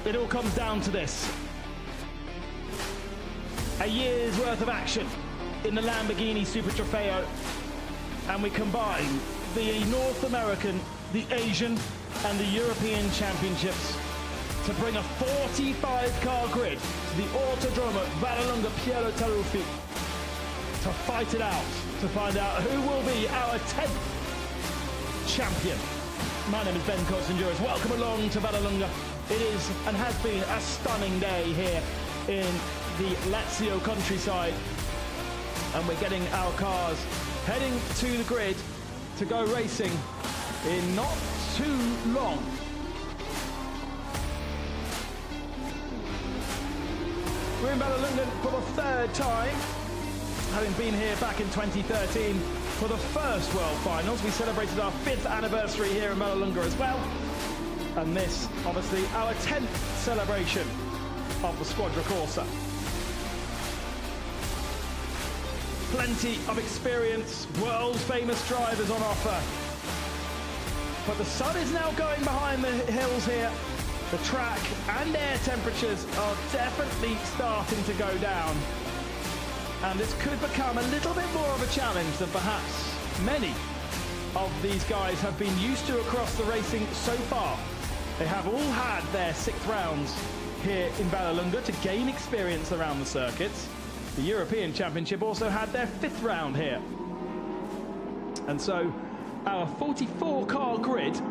it all comes down to this. A year's worth of action in the Lamborghini Super Trofeo, and we combine the North American, the Asian and the European Championships to bring a 45-car grid to the Autodromo Vallelunga Piero Taruffi to fight it out, to find out who will be our 10th champion. My name is Ben Kotzenjuris. Welcome along to Vallelunga. It is and has been a stunning day here in the Lazio countryside, and we're getting our cars heading to the grid to go racing in not too long. We're in Vallelunga for the third time, having been here back in 2013 for the first World Finals. We celebrated our 5th anniversary here in Vallelunga as well, and this, obviously, our 10th celebration of the Squadra Corsa. Plenty of experience, world-famous drivers on offer. But the sun is now going behind the hills here. The track and air temperatures are definitely starting to go down. And this could become a little bit more of a challenge than perhaps many of these guys have been used to across the racing so far. They have all had their 6th rounds here in Vallelunga to gain experience around the circuits. The European Championship also had their 5th round here. And so our 44-car grid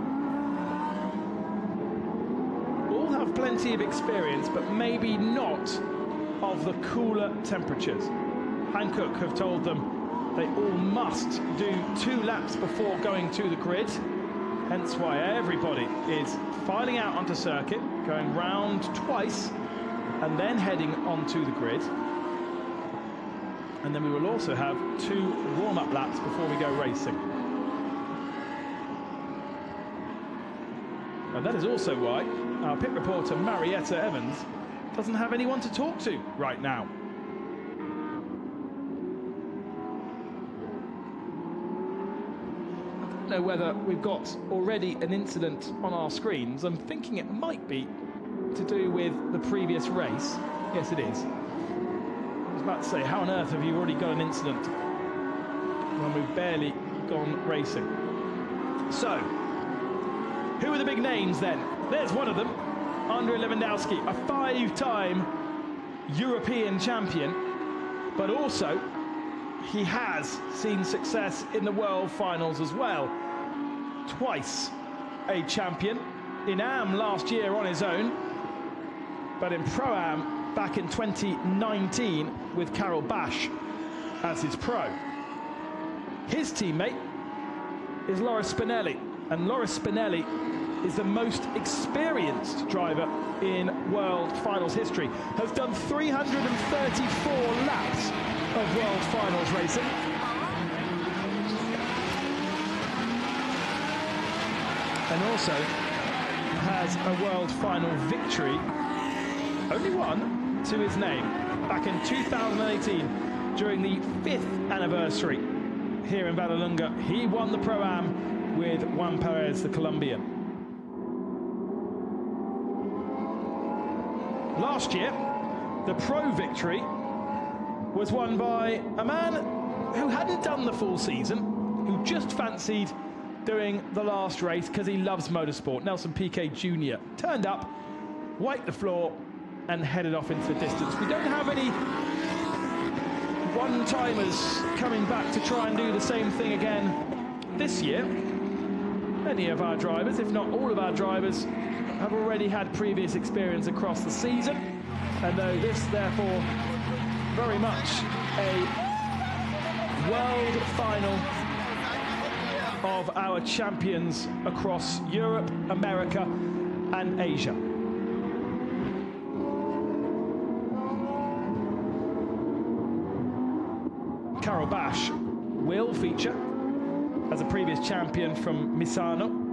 all have plenty of experience, but maybe not of the cooler temperatures. Hankook have told them they all must do 2 laps before going to the grid, hence why everybody is filing out onto circuit, going round twice, and then heading onto the grid. And then we will also have 2 warm-up laps before we go racing. And that is also why our pit reporter Marietta Evans doesn't have anyone to talk to right now. I don't know whether we've got already an incident on our screens. I'm thinking it might be to do with the previous race. Yes, it is. I was about to say, how on earth have you already got an incident when we've barely gone racing? So, who are the big names then? There's one of them, Andrei Lewandowski, a 5-time European champion, but also he has seen success in the World Finals as well. Twice a champion, in Am last year on his own, but in Pro-Am back in 2019 with Karel Bash as his pro. His teammate is Loris Spinelli, and Loris Spinelli is the most experienced driver in World Finals history, has done 334 laps of World Finals racing. And also has a World Final victory, only one, to his name, back in 2018 during the 5th anniversary here in Vallelunga. He won the Pro-Am with Juan Perez, the Colombian. Last year, the Pro victory was won by a man who hadn't done the full season, who just fancied doing the last race because he loves motorsport. Nelson Piquet Jr. turned up, wiped the floor, and headed off into the distance. We don't have any one-timers coming back to try and do the same thing again this year. Many of our drivers, if not all of our drivers, have already had previous experience across the season, and though this, therefore, very much a world final of our champions across Europe, America, and Asia. Karel Bash will feature as a previous champion from Misano.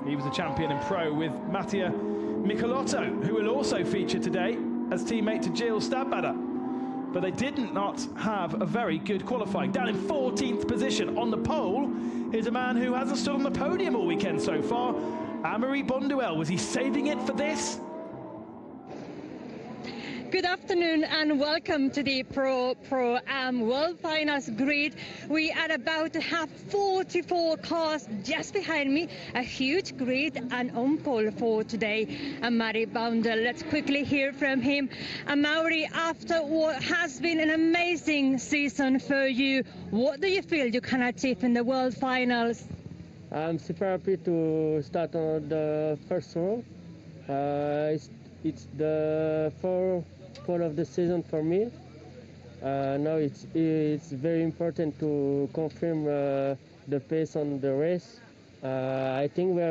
He was a champion in Pro with Mattia Michelotto, who will also feature today as teammate to Gilles Stadbader. But they did not have a very good qualifying. Down in 14th position on the pole is a man who hasn't stood on the podium all weekend so far, Amaury Bonduelle. Was he saving it for this? Good afternoon and welcome to the Pro-Am World Finals grid. We are about to have 44 cars just behind me, a huge grid and on pole for today. Mari Boundel, let's quickly hear from him. Mauri, after what has been an amazing season for you, what do you feel you can achieve in the World Finals? I'm super happy to start on the first row. It's the fourth pole of the season for me. Now it's very important to confirm the pace on the race. I think we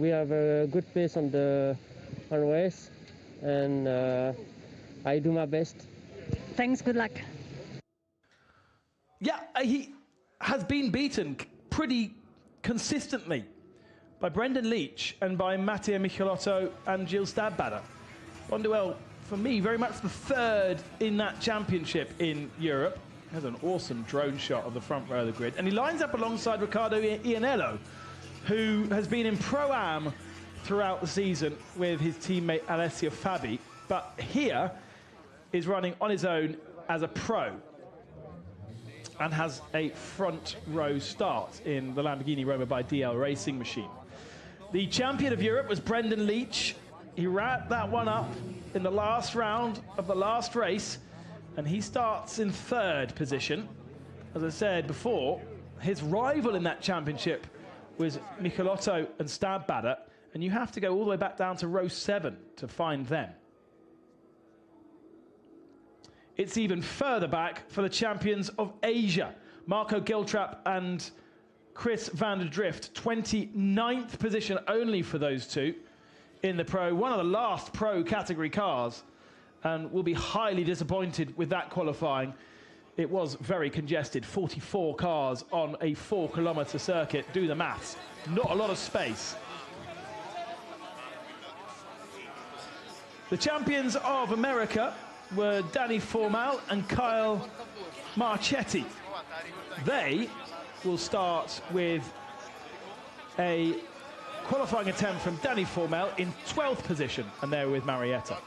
have a good pace on race, and I do my best. Thanks. Good luck. Yeah, he has been beaten pretty consistently by Brendan Leach and by Mattia Michelotto and Gilles Stadbader. Bonduelle, for me, very much the third in that championship in Europe. Has an awesome drone shot of the front row of the grid. And he lines up alongside Riccardo Iannello, who has been in Pro-Am throughout the season with his teammate Alessio Fabi, but here is running on his own as a pro and has a front row start in the Lamborghini Roma by DL Racing machine. The champion of Europe was Brendan Leach. He wrapped that one up in the last round of the last race, and he starts in third position. As I said before, his rival in that championship was Michelotto and Stadbader, and you have to go all the way back down to row 7 to find them. It's even further back for the champions of Asia, Marco Giltrap and Chris van der Drift. 29th position only for those two in the Pro, one of the last Pro category cars, and will be highly disappointed with that qualifying. It was very congested, 44 cars on a 4-kilometre circuit. Do the maths, not a lot of space. The champions of America were Danny Formal and Kyle Marchetti. They will start with a qualifying attempt from Danny Formal in 12th position, and they're with Marietta.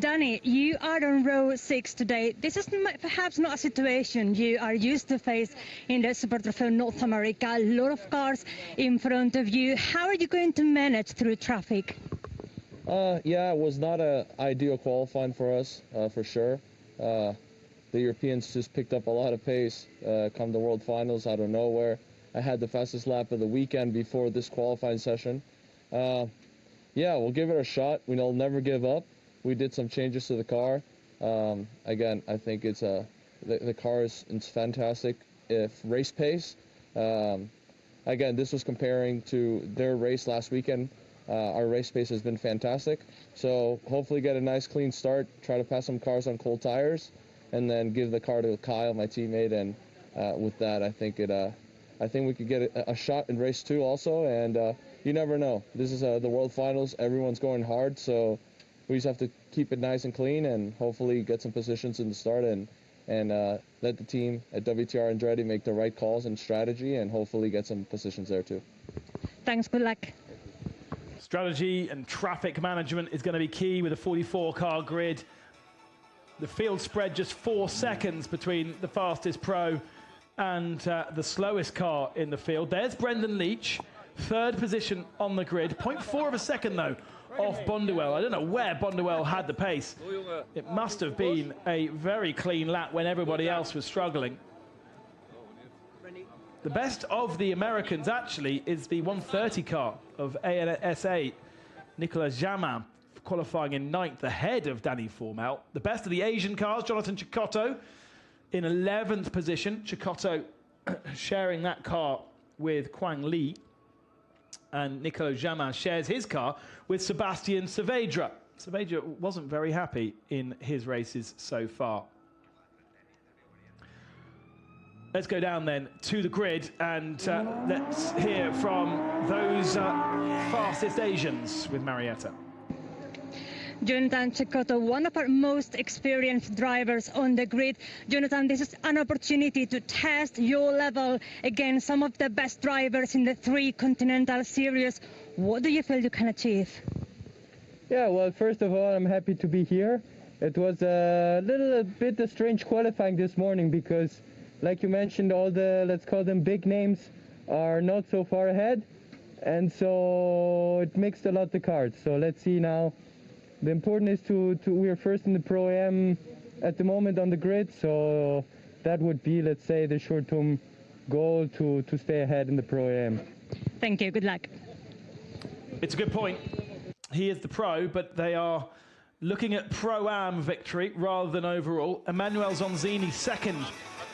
Danny, you are on row 6 today. This is perhaps not a situation you are used to face in the Super Trofeo North America. A lot of cars in front of you. How are you going to manage through traffic? Yeah, it was not an ideal qualifying for us, for sure. The Europeans just picked up a lot of pace come the World Finals out of nowhere. I had the fastest lap of the weekend before this qualifying session. Yeah, we'll give it a shot. We'll never give up. We did some changes to the car. Again, I think it's the car is fantastic. If race pace, again, this was comparing to their race last weekend. Our race pace has been fantastic. So hopefully get a nice clean start, try to pass some cars on cold tires, and then give the car to Kyle, my teammate. And with that, I think we could get a shot in race 2 also. And you never know. This is the World Finals. Everyone's going hard, so we just have to keep it nice and clean and hopefully get some positions in the start and let the team at WTR Andretti make the right calls and strategy and hopefully get some positions there too. Thanks, good luck. Strategy and traffic management is going to be key with a 44-car grid. The field spread just 4 seconds between the fastest pro and the slowest car in the field. There's Brendan Leach, third position on the grid. 0.4 of a second, though, off Bonduelle. I don't know where Bonduelle had the pace. It must have been a very clean lap when everybody else was struggling. The best of the Americans, actually, is the 130 car of ANSA, Nicolas Jamin, qualifying in 9th, ahead of Danny Formal. The best of the Asian cars, Jonathan Cecotto in 11th position. Cecotto sharing that car with Quang Li. And Nicolas Jamin shares his car with Sebastian Saavedra. Saavedra wasn't very happy in his races so far. Let's go down then to the grid and let's hear from those fastest Asians with Marietta. Jonathan Cecotto, one of our most experienced drivers on the grid. Jonathan, this is an opportunity to test your level against some of the best drivers in the 3 Continental Series. What do you feel you can achieve? Yeah, well, first of all, I'm happy to be here. It was a little bit of strange qualifying this morning because, like you mentioned, all the, let's call them big names, are not so far ahead. And so it mixed a lot the cards. So let's see now. The important is we are first in the Pro-Am at the moment on the grid. So that would be, let's say, the short-term goal to stay ahead in the Pro-Am. Thank you. Good luck. It's a good point. He is the pro, but they are looking at Pro-Am victory rather than overall. Emanuele Zonzini second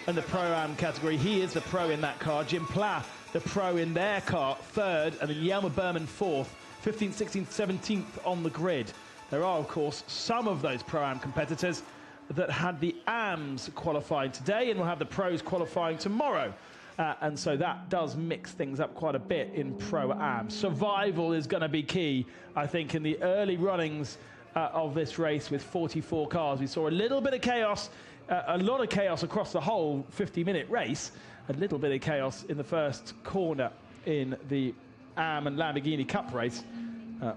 in the Pro-Am category. He is the pro in that car. Jim Pla, the pro in their car, third, and then Jelmer Berman fourth, 15th, 16th, 17th on the grid. There are, of course, some of those Pro-Am competitors that had the AMs qualifying today and will have the pros qualifying tomorrow. And so that does mix things up quite a bit in Pro-Am. Survival is going to be key, I think, in the early runnings of this race with 44 cars. We saw a little bit of chaos, a lot of chaos across the whole 50-minute race, a little bit of chaos in the first corner in the AM and Lamborghini Cup race,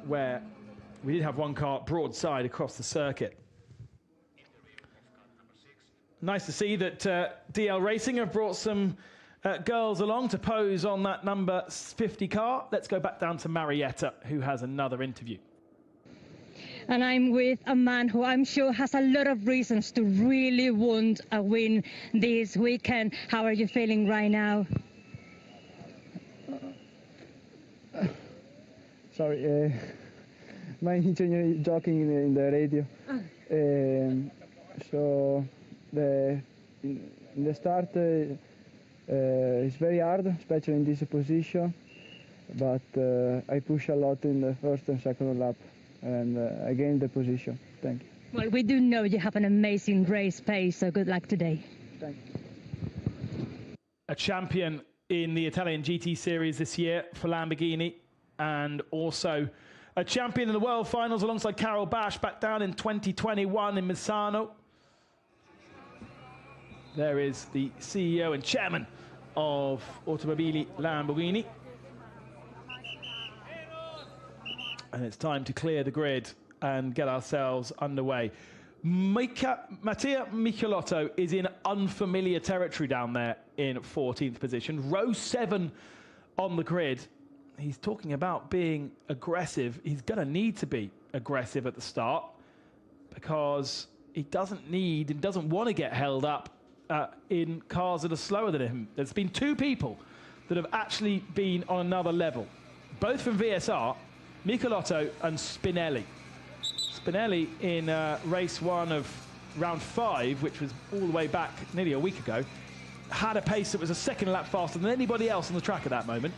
where we did have one car broadside across the circuit. Nice to see that DL Racing have brought some girls along to pose on that number 50 car. Let's go back down to Marietta, who has another interview. And I'm with a man who I'm sure has a lot of reasons to really want a win this weekend. How are you feeling right now? Sorry, my engineer is talking in the radio. So in the start it's very hard, especially in this position, but I push a lot in the first and second lap, and I gained the position. Thank you. Well, we do know you have an amazing race pace, so good luck today. Thank you. A champion in the Italian GT Series this year for Lamborghini, and also a champion in the World Finals alongside Carol Bash back down in 2021 in Misano. There is the CEO and chairman of Automobili Lamborghini. And it's time to clear the grid and get ourselves underway. Mattia Michelotto is in unfamiliar territory down there in 14th position. Row 7 on the grid. He's talking about being aggressive. He's going to need to be aggressive at the start because he doesn't need and doesn't want to get held up in cars that are slower than him. There's been 2 people that have actually been on another level, both from VSR, Michelotto and Spinelli. Spinelli in race 1 of round 5, which was all the way back nearly a week ago, had a pace that was a second lap faster than anybody else on the track at that moment.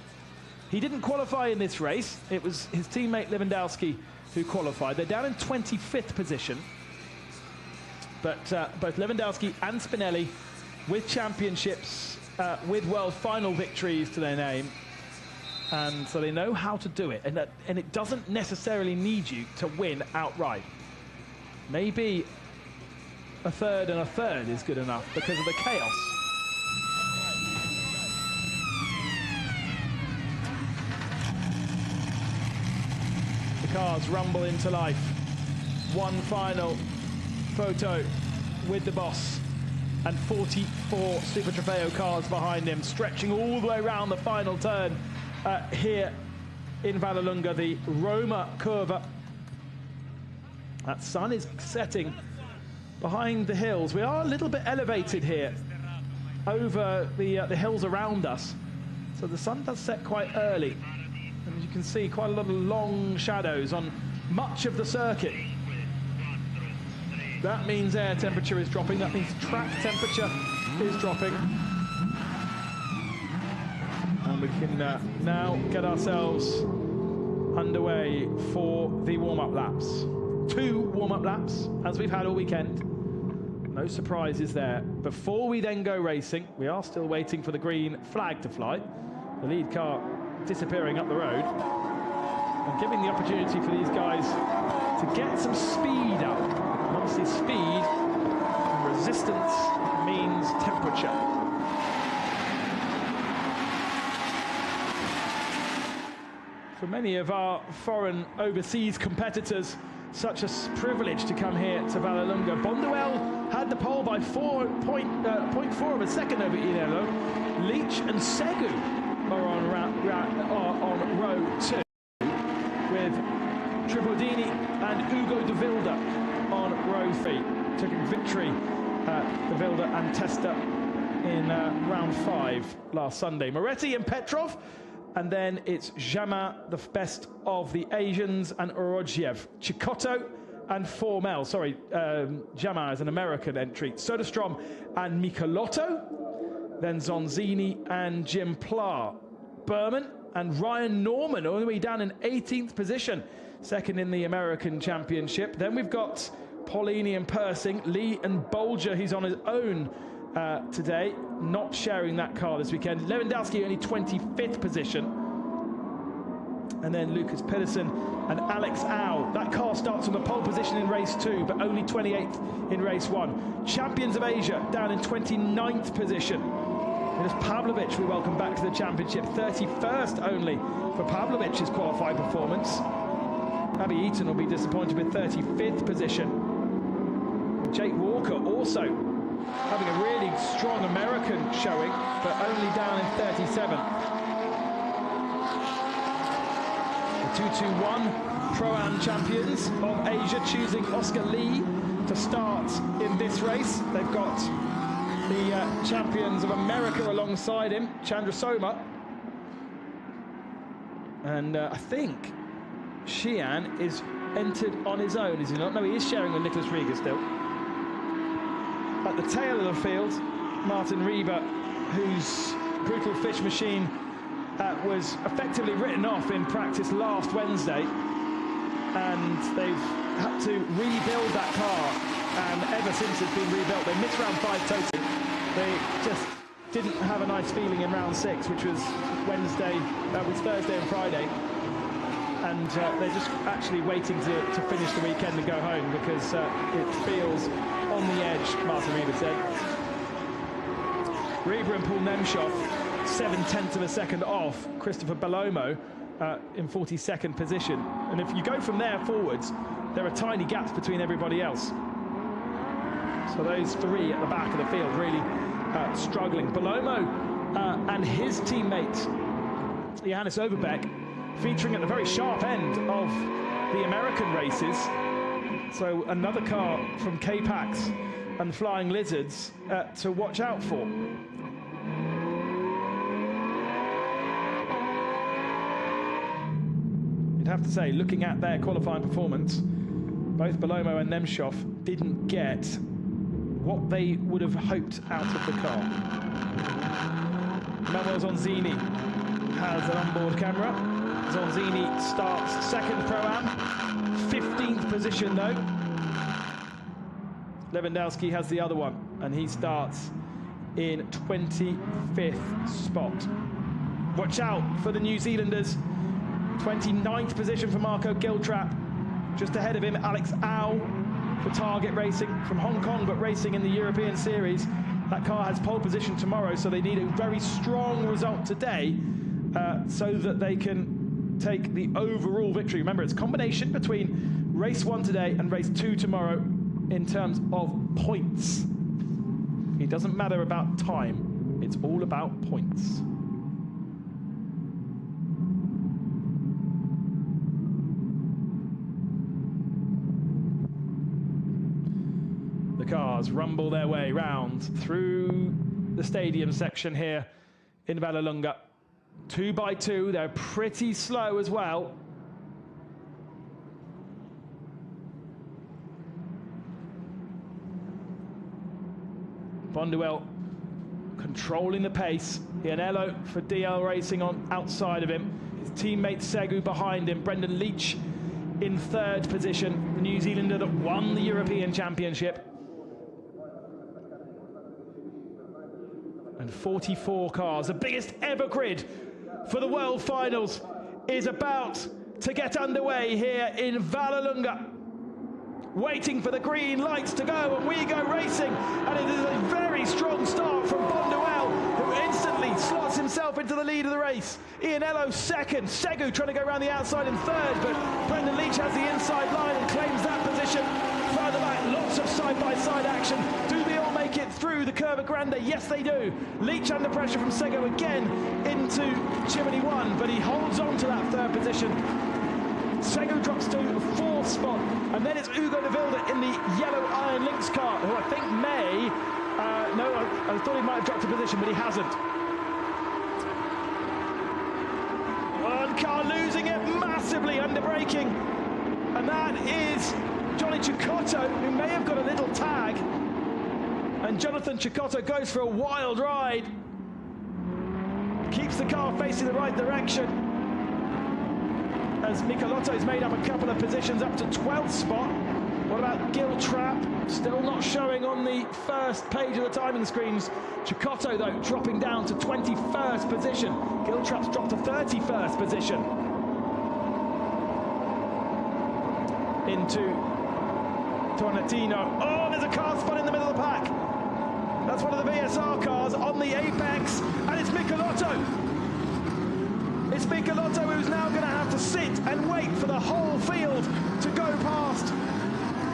He didn't qualify in this race. It was his teammate Lewandowski who qualified. They're down in 25th position. But both Lewandowski and Spinelli with championships, with world final victories to their name. And so they know how to do it. And it doesn't necessarily need you to win outright. Maybe a third and a third is good enough because of the chaos. The cars rumble into life. One final photo with the boss and 44 Super Trofeo cars behind him, stretching all the way around the final turn here in Vallelunga, the Roma Curva. That sun is setting behind the hills. We are a little bit elevated here over the hills around us, so the sun does set quite early, and as you can see, quite a lot of long shadows on much of the circuit. That means air temperature is dropping. That means track temperature is dropping. And we can now get ourselves underway for the warm-up laps. 2 warm-up laps, as we've had all weekend. No surprises there. Before we then go racing, we are still waiting for the green flag to fly. The lead car disappearing up the road. and giving the opportunity for these guys to get some speed up. And obviously speed and resistance means temperature. For many of our foreign overseas competitors, such a privilege to come here to Vallelunga. Bonduelle had the pole by 0.4 of a second over Inello. Leach and Segu are on row 2, with Tripodini and Ugo de Vilda on row 3. Took a victory at de Vilda and Testa in round 5 last Sunday. Moretti and Petrov, and then it's Jamin, the best of the Asians, and Orogiev. Chicotto and Formel. Sorry, Jamin is an American entry. Soderstrom and Michelotto. Then Zonzini and Jim Pla. Berman and Ryan Norman all the way down in 18th position, second in the American Championship. Then we've got Paulini and Persing, Lee and Bolger, he's on his own today, not sharing that car this weekend. Lewandowski only 25th position. And then Lucas Pedersen and Alex Au. That car starts on the pole position in race 2, but only 28th in race 1. Champions of Asia down in 29th position. It is Pavlovich we welcome back to the championship. 31st only for Pavlovich's qualified performance. Abby Eaton will be disappointed with 35th position. Jake Walker also having a really strong American showing, but only down in 37th. The 221 Pro-Am champions of Asia choosing Oscar Lee to start in this race. They've got the champions of America alongside him, Chandra Soma. And I think Xi'an is entered on his own, is he not? No, he is sharing with Nicholas Rieger still. At the tail of the field, Martin Rieber, whose brutal fish machine was effectively written off in practice last Wednesday, and they've had to rebuild that car, and ever since it's been rebuilt, they missed round 5 totally. They just didn't have a nice feeling in round 6, which was Thursday and Friday, and they're just actually waiting to finish the weekend and go home because it feels on the edge, Martin Rieber said. Rieber and Paul Nemshov 0.7 of a second off Christopher Belomo in 42nd position, and if you go from there forwards, there are tiny gaps between everybody else. So those three at the back of the field really struggling. Belomo and his teammate Johannes Overbeck featuring at the very sharp end of the American races. So another car from K-Pax and Flying Lizards to watch out for. You'd have to say, looking at their qualifying performance, both Belomo and Nemshov didn't get what they would have hoped out of the car. Manuel Zonzini has an onboard camera. Zonzini starts second Pro-Am, 15th position though. Lewandowski has the other one, and he starts in 25th spot. Watch out for the New Zealanders. 29th position for Marco Giltrap. Just ahead of him, Alex Au for Target Racing from Hong Kong, but racing in the European Series. That car has pole position tomorrow, so they need a very strong result today so that they can take the overall victory. Remember, it's a combination between race 1 today and race 2 tomorrow in terms of points. It doesn't matter about time, it's all about points. The cars rumble their way round through the stadium section here in Vallelunga. 2 by 2, they're pretty slow as well. Bonduelle controlling the pace. Ianello for DL Racing on outside of him. His teammate Segu behind him. Brendan Leach in 3rd position, the New Zealander that won the European Championship. And 44 cars, the biggest ever grid for the World Finals, is about to get underway here in Vallelunga. Waiting for the green lights to go, and we go racing, and it is a very strong start from Bonduelle, who instantly slots himself into the lead of the race. Ianello second, Segu trying to go around the outside in third, but Brendan Leach has the inside line and claims that position. Further back, lots of side-by-side action. Do they all make it through the Curva Grande? Yes, they do. Leach under pressure from Segu again into Chimney 1, but he holds on to that third position. Segu drops to fourth spot, and then it's Hugo de Wilde in the yellow Iron Lynx car, who I think may, no, I thought he might have dropped a position, but he hasn't. One car losing it massively, under braking, and that is Johnny Cecotto, who may have got a little tag, and Jonathan Cecotto goes for a wild ride, keeps the car facing the right direction, as Michelotto's made up a couple of positions up to 12th spot. What about Gil Trapp? Still not showing on the first page of the timing screens. Cecotto, though, dropping down to 21st position. Gil Trapp's dropped to 31st position. Into Tornatino. Oh, there's a car spot in the middle of the pack. That's one of the VSR cars on the apex, and it's Michelotto. It's Michelotto who's now going to have to sit and wait for the whole field to go past.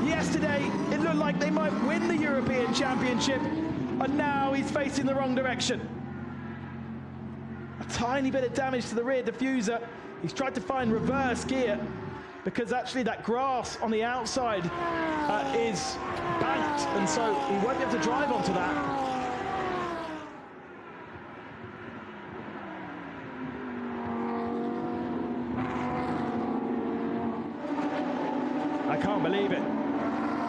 Yesterday, it looked like they might win the European Championship, and now he's facing the wrong direction. A tiny bit of damage to the rear diffuser. He's tried to find reverse gear, because actually that grass on the outside is banked, and so he won't be able to drive onto that. I can't believe it.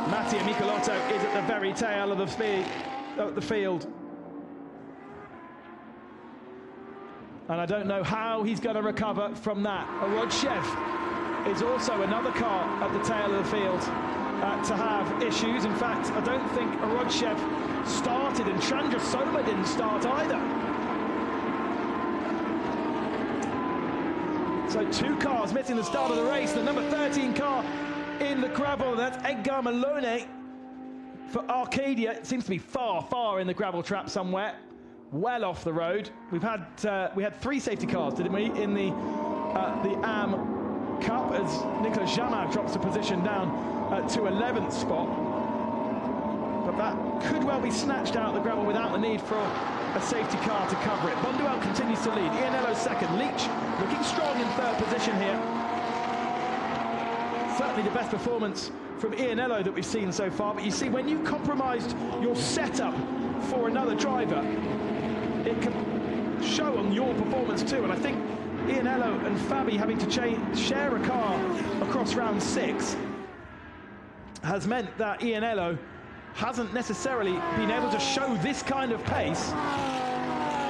Mattia Michelotto is at the very tail of the field. And I don't know how he's going to recover from that. Orodchev is also another car at the tail of the field to have issues. In fact, I don't think Orodchev started, and Chandra Soma didn't start either. So two cars missing the start of the race. The number 13 car in the gravel, that's Edgar Malone for Arcadia. It seems to be far in the gravel trap somewhere, well off the road. We had three safety cars, didn't we, in the AM Cup, as Nicolas Jamin drops a position down to 11th spot. But that could well be snatched out of the gravel without the need for a safety car to cover it. Bonduelle continues to lead. Ianello second. Leach looking strong in third position here. Certainly the best performance from Ianello that we've seen so far, but you see, when you've compromised your setup for another driver, it can show on your performance too. And I think Ianello and Fabi having to share a car across round 6 has meant that Ianello hasn't necessarily been able to show this kind of pace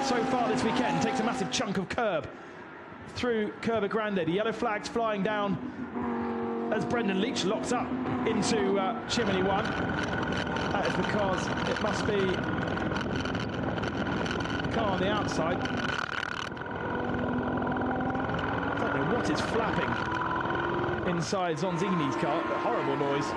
so far this weekend. Takes a massive chunk of curb through Curva Grande. The yellow flag's flying down as Brendan Leach locks up into Chimney 1. That is because it must be a car on the outside. I don't know what is flapping inside Zonzini's car. A horrible noise.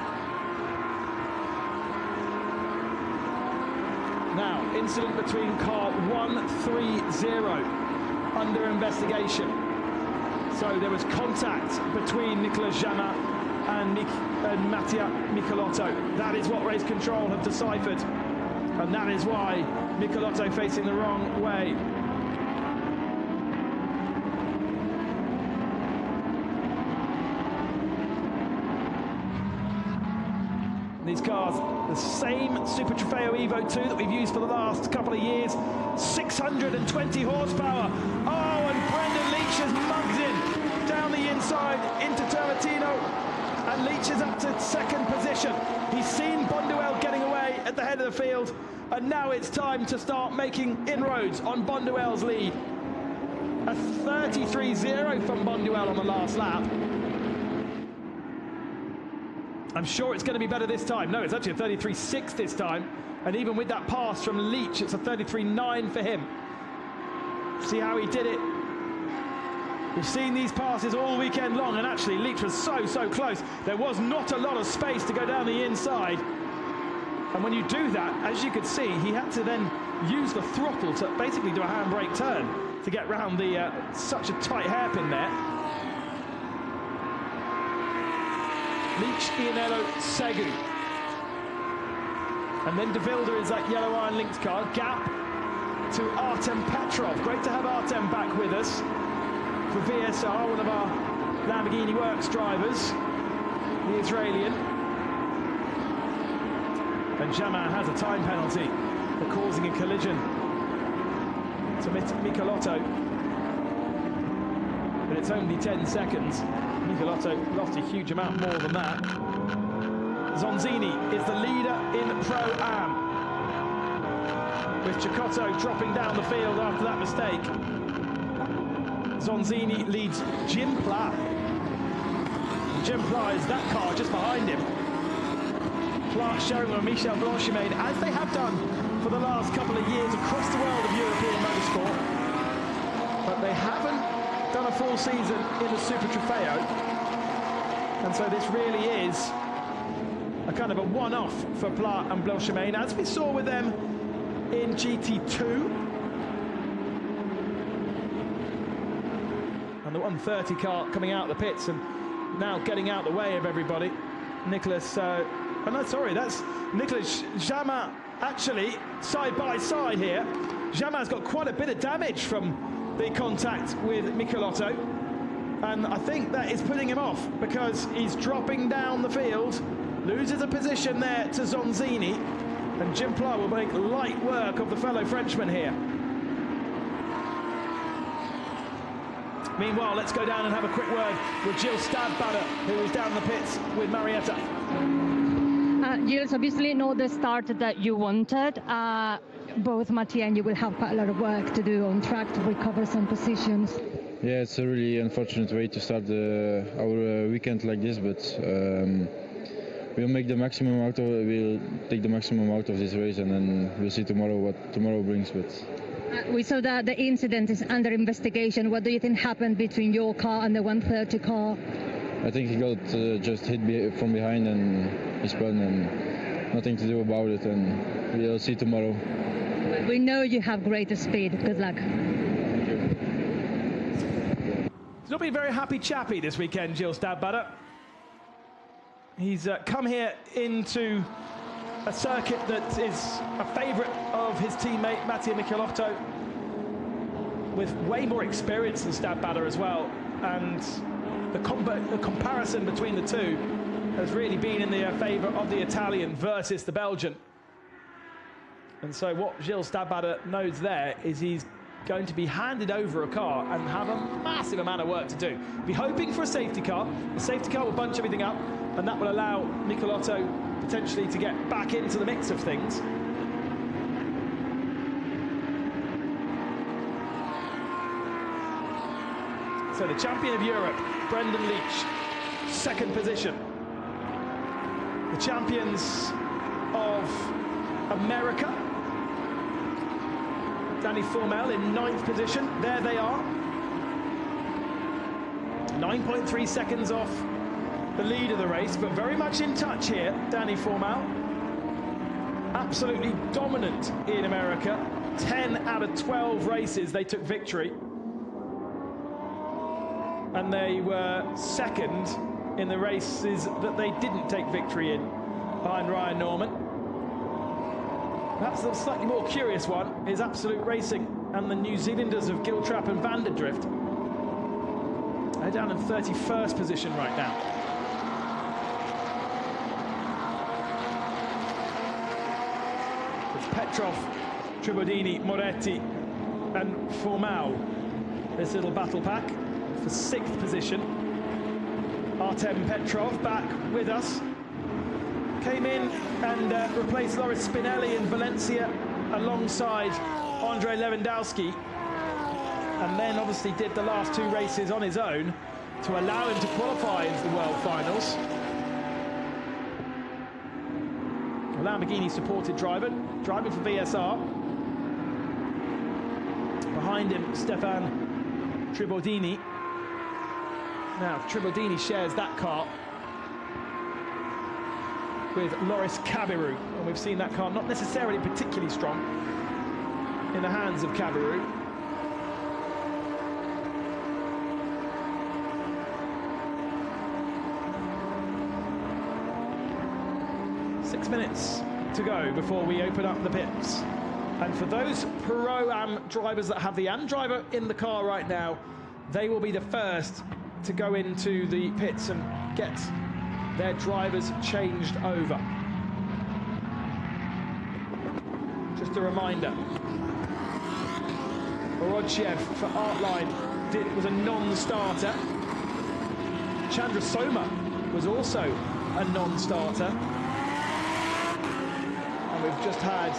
Now, incident between car 130 under investigation. So there was contact between Nicolas Jamin and Mattia Michelotto. That is what race control have deciphered, and that is why Michelotto facing the wrong way. These cars, the same Super Trofeo Evo 2 that we've used for the last couple of years, 620 horsepower. Oh, and Brendan Leach has mugged in down the inside into Tornatino, and Leach is up to second position. He's seen Bonduelle getting away at the head of the field, and now it's time to start making inroads on Bonduelle's lead. A 33.0 from Bonduelle on the last lap. I'm sure it's going to be better this time. No, it's actually a 33.6 this time. And even with that pass from Leach, it's a 33.9 for him. See how he did it We've seen these passes all weekend long, and actually Leach was so close. There was not a lot of space to go down the inside. And when you do that, as you could see, he had to then use the throttle to basically do a handbrake turn to get round the such a tight hairpin there. Leach, Ianello, Segu. And then De Vilder is that yellow iron linked car. Gap to Artem Petrov. Great to have Artem back with us for VSR, one of our Lamborghini Works drivers, the Israelian. And Jamin has a time penalty for causing a collision to Michelotto. But it's only 10 seconds. Michelotto lost a huge amount more than that. Zonzini is the leader in Pro-Am, with Cecotto dropping down the field after that mistake. Zonzini leads Jim Pla. Jim Pla is that car just behind him. Pla sharing with Michel Blanchimade, as they have done for the last couple of years across the world of European motorsport. But they haven't done a full season in the Super Trofeo. And so this really is a kind of a one-off for Pla and Blanchimade, as we saw with them in GT2. And the 130 car coming out of the pits and now getting out the way of everybody. Nicholas, oh no, sorry, that's Nicholas Jamin, actually, side by side here. Jamin's got quite a bit of damage from the contact with Michelotto. And I think that is putting him off, because he's dropping down the field, loses a position there to Zonzini, and Jim Pla will make light work of the fellow Frenchman here. Meanwhile, let's go down and have a quick word with Gilles Stadbader, who is down the pits with Marietta. Gilles, obviously not the start that you wanted. Both Mattia and you will have quite a lot of work to do on track to recover some positions. Yeah, it's a really unfortunate way to start our weekend like this, but we'll make the maximum out of it. We'll take the maximum out of this race, and then we'll see tomorrow what tomorrow brings. But we saw that the incident is under investigation. What do you think happened between your car and the 130 car? I think he got just hit from behind and he spun, and nothing to do about it, and we'll see tomorrow. But we know you have greater speed. Good luck. Thank you. He's not been very happy chappy this weekend, Gilles Stadbader. He's come here into a circuit that is a favourite of his teammate Mattia Michelotto, with way more experience than Stadbader as well, and the comparison between the two has really been in the favour of the Italian versus the Belgian. And so what Gilles Stadbader knows there is he's going to be handed over a car and have a massive amount of work to do. Be hoping for a safety car. The safety car will bunch everything up, and that will allow Michelotto potentially to get back into the mix of things. So the champion of Europe, Brendan Leach, second position. The champions of America, Danny Formel in 9th position. There they are. 9.3 seconds off the lead of the race, but very much in touch here, Danny Formel. Absolutely dominant in America. 10 out of 12 races they took victory. And they were second in the races that they didn't take victory in, behind Ryan Norman. Perhaps the slightly more curious one is Absolute Racing and the New Zealanders of Giltrap and Vanderdrift. They're down in 31st position right now. It's Petrov, Tribodini, Moretti and Formau. This little battle pack for 6th position. Artem Petrov back with us. Came in and replaced Loris Spinelli in Valencia alongside Andrei Lewandowski, and then obviously did the last 2 races on his own to allow him to qualify into the World Finals. A Lamborghini supported driver, driving for VSR. Behind him, Stefan Tribodini. Now, Tribodini shares that car with Loris Kabiru, and we've seen that car not necessarily particularly strong in the hands of Kabiru. Six minutes to go before we open up the pits. And for those Pro-Am drivers that have the Am driver in the car right now, they will be the first to go into the pits and get their drivers changed over. Just a reminder, Orodchev for Artline was a non-starter. Chandra Soma was also a non-starter. And we've just had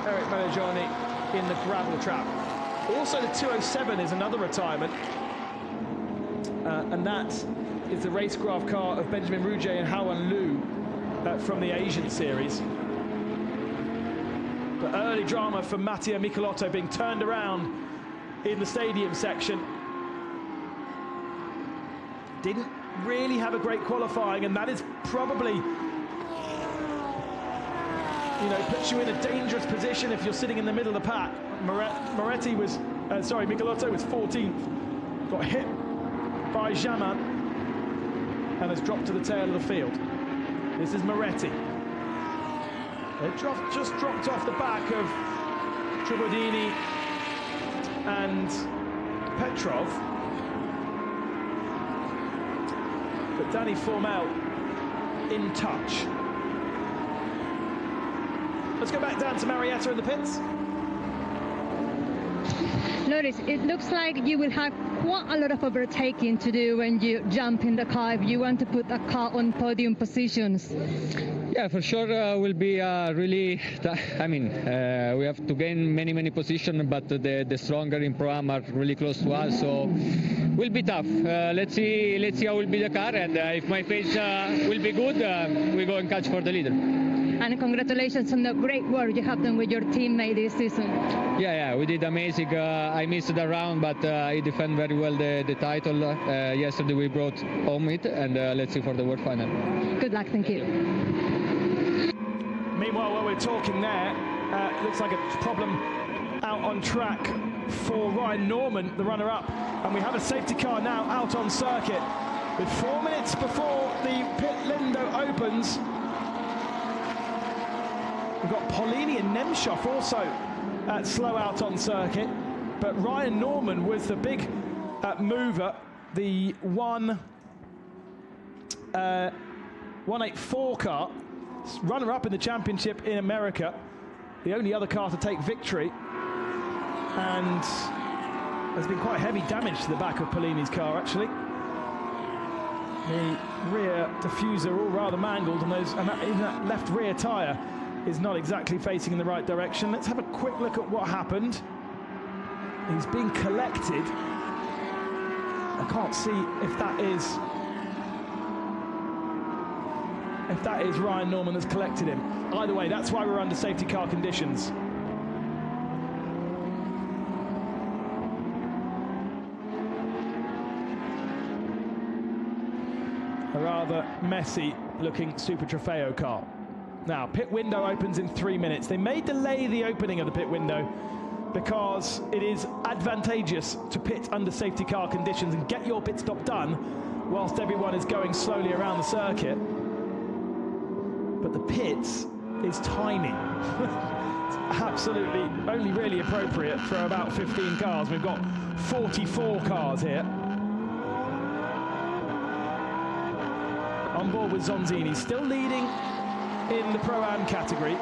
Eric Menagioni in the gravel trap. Also, the 207 is another retirement, and that is the racecraft car of Benjamin Rouget and Haoan Liu from the Asian series. But early drama for Mattia Michelotto being turned around in the stadium section. Didn't really have a great qualifying, and that is probably, puts you in a dangerous position if you're sitting in the middle of the pack. Michelotto was 14th, got hit by Jamin, and has dropped to the tail of the field. This is Moretti. It just dropped off the back of Tribodini and Petrov. But Danny Formel in touch. Let's go back down to Marietta in the pits. Loris, it looks like you will have quite a lot of overtaking to do when you jump in the car if you want to put a car on podium positions. Yeah, for sure will be really, we have to gain many positions, but the stronger in Pro-Am are really close to us, so will be tough. Let's see how will be the car, and if my pace will be good, we go and catch for the leader. And congratulations on the great work you have done with your teammate this season. Yeah, we did amazing. I missed the round, but he defended very well the title. Yesterday we brought home it, and let's see for the World Final. Good luck, thank you. Meanwhile, while we're talking there, looks like a problem out on track for Ryan Norman, the runner-up. And we have a safety car now out on circuit. With 4 minutes before the pit window opens, we've got Paulini and Nemshov also slow out on circuit, but Ryan Norman was the big mover, the 184 car, runner-up in the championship in America, the only other car to take victory, and there's been quite heavy damage to the back of Paulini's car actually. The rear diffuser all rather mangled, and that left rear tyre is not exactly facing in the right direction. Let's have a quick look at what happened. He's being collected. I can't see if that is Ryan Norman that's collected him. Either way, that's why we're under safety car conditions. A rather messy looking Super Trofeo car. Now, pit window opens in 3 minutes. They may delay the opening of the pit window because it is advantageous to pit under safety car conditions and get your pit stop done whilst everyone is going slowly around the circuit. But the pits is tiny. It's absolutely only really appropriate for about 15 cars. We've got 44 cars here. On board with Zonzini, still leading in the Pro-Am category,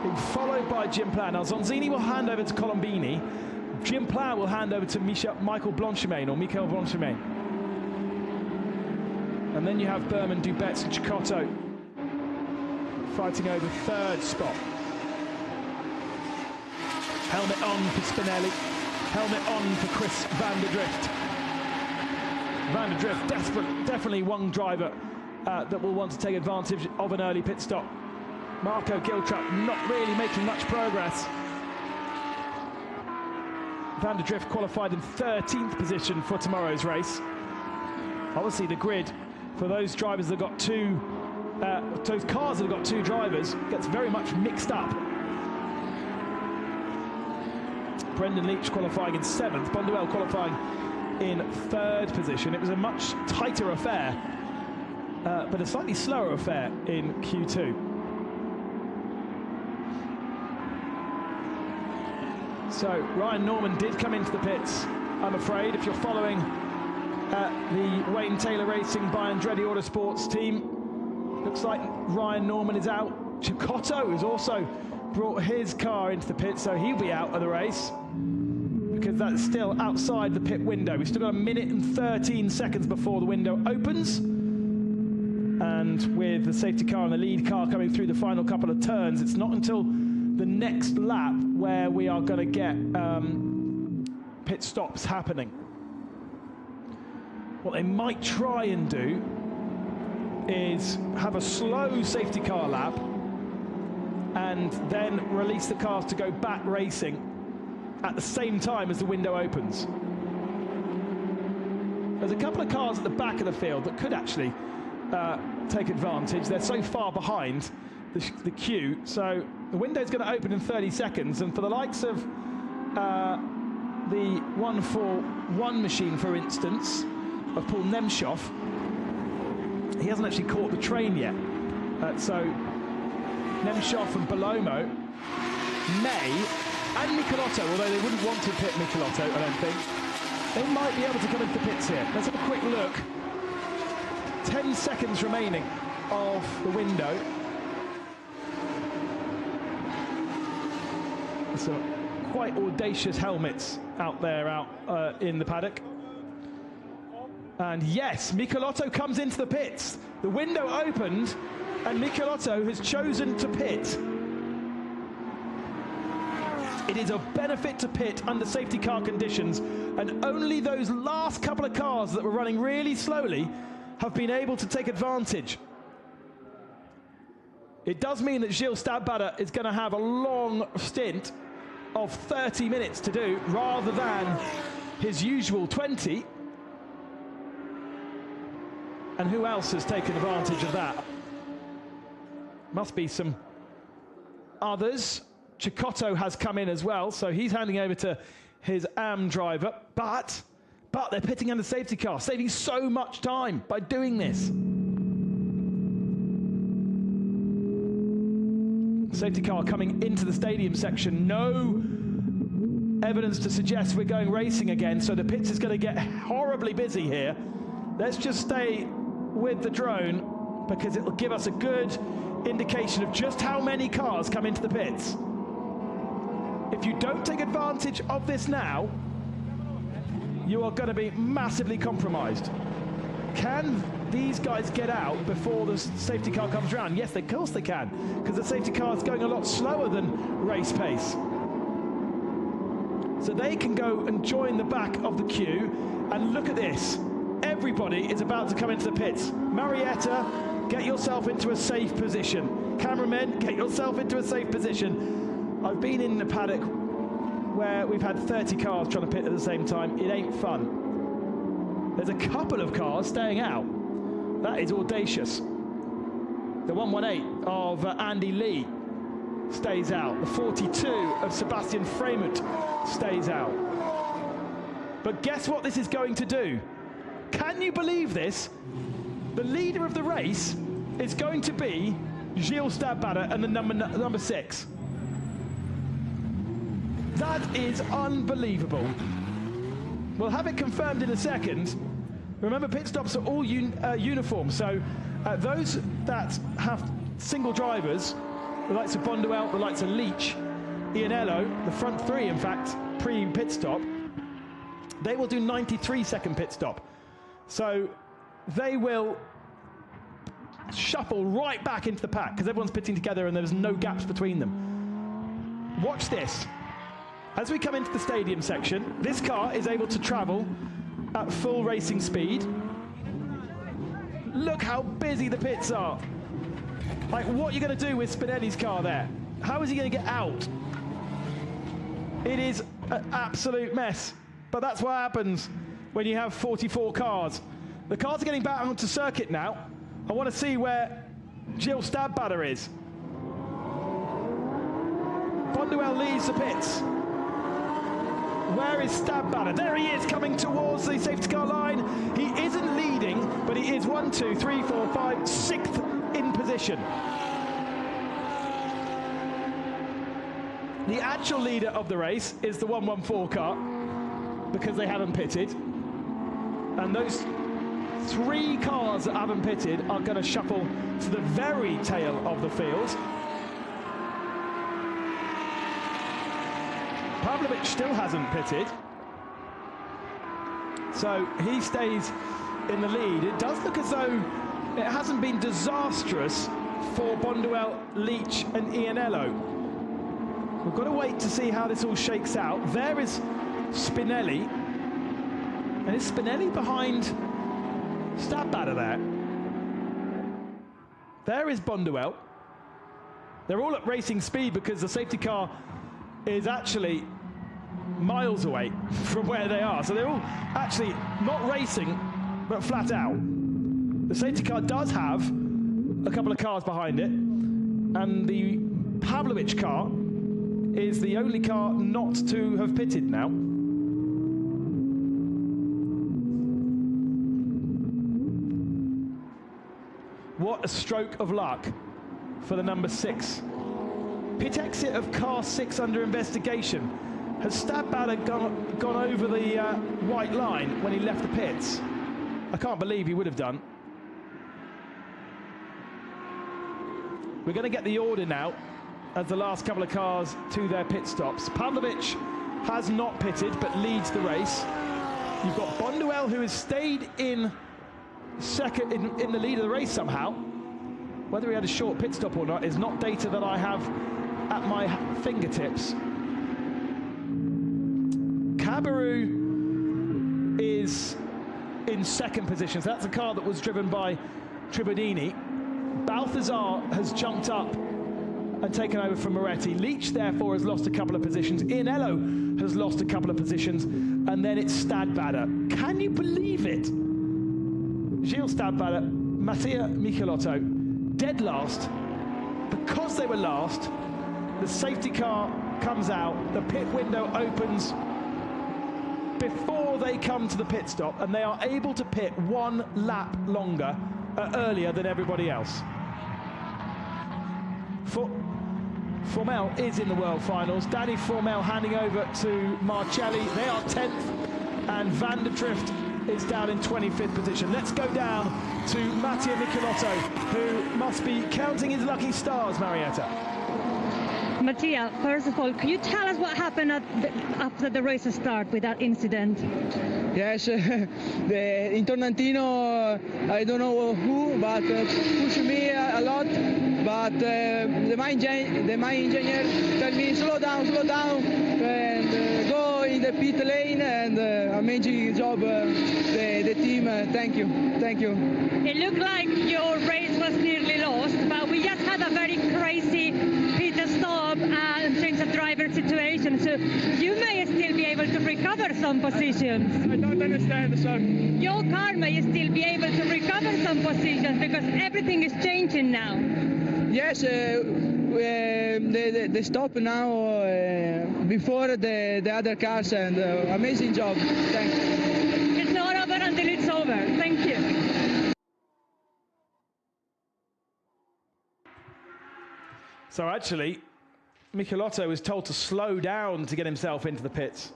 being followed by Jim Plau. Now Zonzini will hand over to Colombini. Jim Plau will hand over to Michael Blanchemain. And then you have Berman, Dubets and Chicotto fighting over third spot. Helmet on for Spinelli. Helmet on for Chris van der Drift. Van der Drift, definitely one driver that will want to take advantage of an early pit stop. Marco Giltrap not really making much progress. Van der Drift qualified in 13th position for tomorrow's race. Obviously, the grid for those drivers that got two, those cars that have got two drivers gets very much mixed up. Brendan Leach qualifying in 7th, Bonduelle qualifying in 3rd position. It was a much tighter affair, but a slightly slower affair in Q2. So Ryan Norman did come into the pits, I'm afraid. If you're following the Wayne Taylor Racing by Andretti Autosports team, looks like Ryan Norman is out. Cecotto has also brought his car into the pit, so he'll be out of the race because that's still outside the pit window. We've still got 1 minute and 13 seconds before the window opens. And with the safety car and the lead car coming through the final couple of turns, it's not until the next lap where we are going to get pit stops happening. What they might try and do is have a slow safety car lap and then release the cars to go back racing at the same time as the window opens. There's a couple of cars at the back of the field that could actually take advantage. They're so far behind the queue, so the window's going to open in 30 seconds, and for the likes of the 141 machine, for instance, of Paul Nemchoff, he hasn't actually caught the train yet. So Nemchoff and Bellomo may, and Michelotto, although they wouldn't want to pit Michelotto, I don't think, they might be able to come into the pits here. Let's have a quick look. 10 seconds remaining of the window. Some quite audacious helmets out there, in the paddock. And yes, Michelotto comes into the pits. The window opened, and Michelotto has chosen to pit. It is a benefit to pit under safety car conditions, and only those last couple of cars that were running really slowly have been able to take advantage. It does mean that Gilles Stadbader is going to have a long stint of 30 minutes to do rather than his usual 20. And who else has taken advantage of that? Must be some others. Cecotto has come in as well, so he's handing over to his AM driver, but they're pitting under safety car, saving so much time by doing this. Safety car coming into the stadium section. No evidence to suggest we're going racing again, so the pits is going to get horribly busy here. Let's just stay with the drone because it will give us a good indication of just how many cars come into the pits. If you don't take advantage of this now, you are going to be massively compromised. Can these guys get out before the safety car comes around? Yes, of course they can, because the safety car is going a lot slower than race pace. So they can go and join the back of the queue, and look at this. Everybody is about to come into the pits. Marietta, get yourself into a safe position. Cameramen, get yourself into a safe position. I've been in the paddock where we've had 30 cars trying to pit at the same time. It ain't fun. There's a couple of cars staying out. That is audacious. The 118 of Andy Lee stays out. The 42 of Sebastian Freimut stays out. But guess what this is going to do? Can you believe this? The leader of the race is going to be Gilles Stadbader and the number 6. That is unbelievable. We'll have it confirmed in a second. Remember, pit stops are all uniform, so those that have single drivers, the likes of Bonduelle, the likes of Leach, Ianello, the front three, in fact, pre-pit stop, they will do 93-second pit stop. So they will shuffle right back into the pack because everyone's pitting together and there's no gaps between them. Watch this. As we come into the stadium section, this car is able to travel at full racing speed. Look how busy the pits are. Like, what are you going to do with Spinelli's car there? How is he going to get out? It is an absolute mess. But that's what happens when you have 44 cars. The cars are getting back onto circuit now. I want to see where Gilles Stadbader is. Bonduelle leaves the pits. Where is Stadbader? There he is, coming towards the safety car line. He isn't leading, but he is 1, 2, 3, 4, 5, 6th in position. The actual leader of the race is the 114 car, because they haven't pitted. And those 3 cars that haven't pitted are going to shuffle to the very tail of the field. Pavlovic still hasn't pitted, so he stays in the lead. It does look as though it hasn't been disastrous for Bonduelle, Leach and Iannello. We've got to wait to see how this all shakes out. There is Spinelli, and is Spinelli behind Stadbader there? There is Bonduelle. They're all at racing speed because the safety car is actually miles away from where they are. So they're all actually not racing, but flat out. The safety car does have a couple of cars behind it, and the Pavlovic car is the only car not to have pitted now. What a stroke of luck for the number 6. Pit exit of car 6 under investigation. Has Stadbader gone over the white line when he left the pits? I can't believe he would have done. We're going to get the order now as the last couple of cars to their pit stops. Pavlovic has not pitted but leads the race. You've got Bonduelle, who has stayed in second in the lead of the race somehow. Whether he had a short pit stop or not is not data that I have at my fingertips. Cabarrou is in second position. So that's a car that was driven by Tribadini. Balthazar has jumped up and taken over from Moretti. Leach, therefore, has lost a couple of positions. Iannello has lost a couple of positions. And then it's Stadbader. Can you believe it? Gilles Stadbader, Mattia Michelotto, dead last. Because they were last, the safety car comes out, the pit window opens before they come to the pit stop, and they are able to pit 1 lap longer, earlier than everybody else. Formel is in the World Finals. Danny Formel handing over to Marcelli. They are 10th, and Van der Drift is down in 25th position. Let's go down to Mattia Michelotto, who must be counting his lucky stars, Marietta. Mattia, first of all, could you tell us what happened after the race start with that incident? Yes, in Tornantino, I don't know who, but pushed me a lot. But the mine engineer told me slow down, and go in the pit lane, and amazing job, the team. Thank you. It looked like your race was nearly lost, but we just had a very crazy pit stop and change of driver situation, so you may still be able to recover some positions. I don't understand, sir. Your car may still be able to recover some positions because everything is changing now. Yes, they stop now before the other cars, and amazing job. Thanks. It's not over until it's over. Thank you. So actually, Michelotto was told to slow down to get himself into the pits.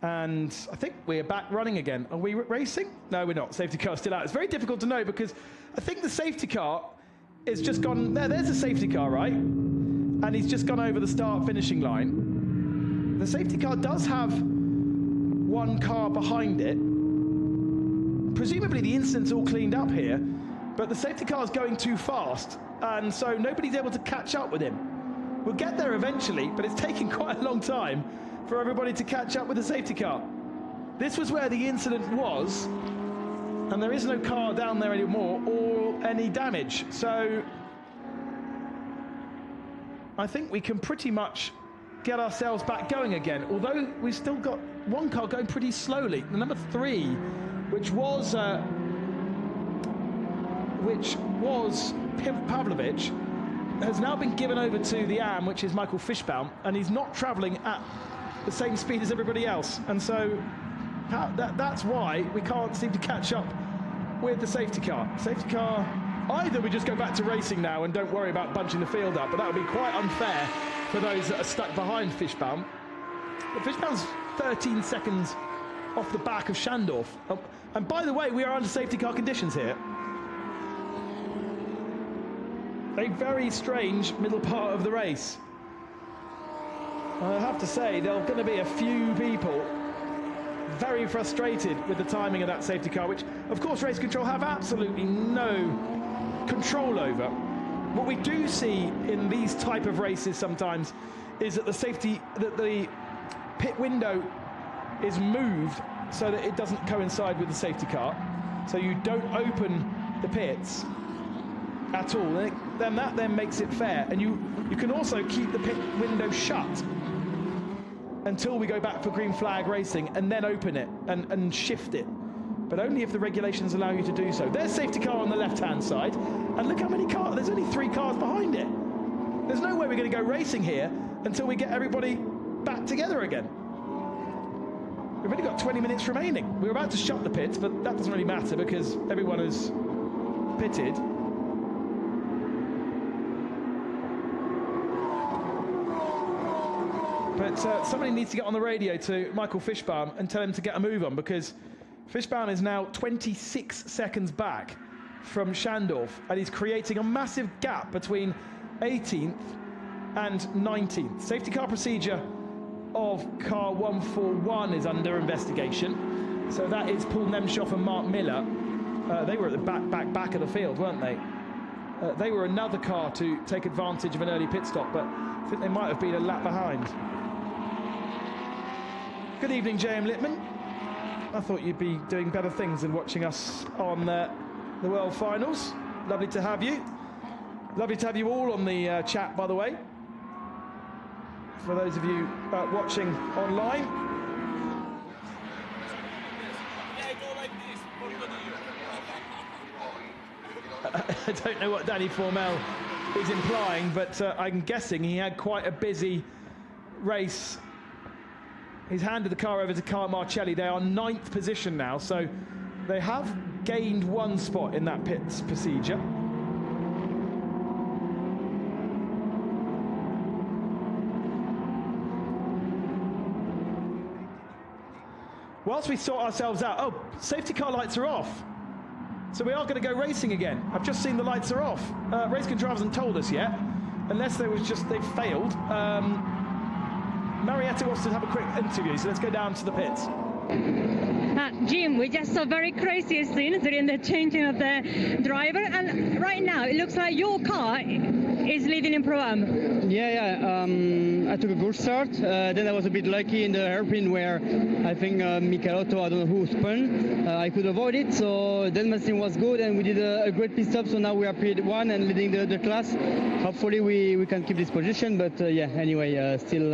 And I think we're back running again. Are we racing? No, we're not. Safety car's still out. It's very difficult to know because I think the safety car is just gone. There's a safety car, right? And he's just gone over the start-finishing line. The safety car does have 1 car behind it. Presumably the incident's all cleaned up here, but the safety car is going too fast, and so nobody's able to catch up with him. We'll get there eventually, but it's taking quite a long time for everybody to catch up with the safety car. This was where the incident was, and there is no car down there anymore or any damage. So I think we can pretty much get ourselves back going again, although we've still got 1 car going pretty slowly. The number 3 which was Pavlovich, has now been given over to the AM, which is Michael Fishbaum, and he's not travelling at the same speed as everybody else. And so that's why we can't seem to catch up with the safety car. Safety car, either we just go back to racing now and don't worry about bunching the field up, but that would be quite unfair for those that are stuck behind Fishbaum. But Fishbaum's 13 seconds off the back of Schandorf. And by the way, we are under safety car conditions here. A very strange middle part of the race. I have to say, there are going to be a few people very frustrated with the timing of that safety car, which, of course, race control have absolutely no control over. What we do see in these type of races sometimes is that the pit window is moved so that it doesn't coincide with the safety car. So you don't open the pits at all. Then that makes it fair. And you can also keep the pit window shut until we go back for green flag racing and then open it and shift it. But only if the regulations allow you to do so. There's safety car on the left-hand side. And look how many cars, there's only 3 cars behind it. There's no way we're going to go racing here until we get everybody back together again. We've only got 20 minutes remaining. We're about to shut the pits, but that doesn't really matter because everyone is pitted. But somebody needs to get on the radio to Michael Fishbaum and tell him to get a move on, because Fishbaum is now 26 seconds back from Schandorf, and he's creating a massive gap between 18th and 19th. Safety car procedure of car 141 is under investigation. So that is Paul Nemshoff and Mark Miller. They were at the back of the field, weren't they? They were another car to take advantage of an early pit stop, but I think they might have been a lap behind. Good evening, J.M. Littman. I thought you'd be doing better things than watching us on the World Finals. Lovely to have you. Lovely to have you all on the chat, by the way. For those of you watching online. I don't know what Danny Formel is implying, but I'm guessing he had quite a busy race. He's handed the car over to Carl Marcelli. They are 9th position now, so they have gained 1 spot in that pits procedure. Whilst we sort ourselves out, oh, safety car lights are off. So we are going to go racing again. I've just seen the lights are off. Race control hasn't told us yet, unless they failed. Marietta wants to have a quick interview, so let's go down to the pits. Jim, we just saw very crazy scenes during the changing of the driver, and right now it looks like your car is leading in Pro-Am. Yeah. I took a good start. Then I was a bit lucky in the hairpin where I think Michelotto, I don't know who, spun. I could avoid it, so then my team was good, and we did a great pit stop. So now we are P1 and leading the class. Hopefully we can keep this position, but yeah, anyway, still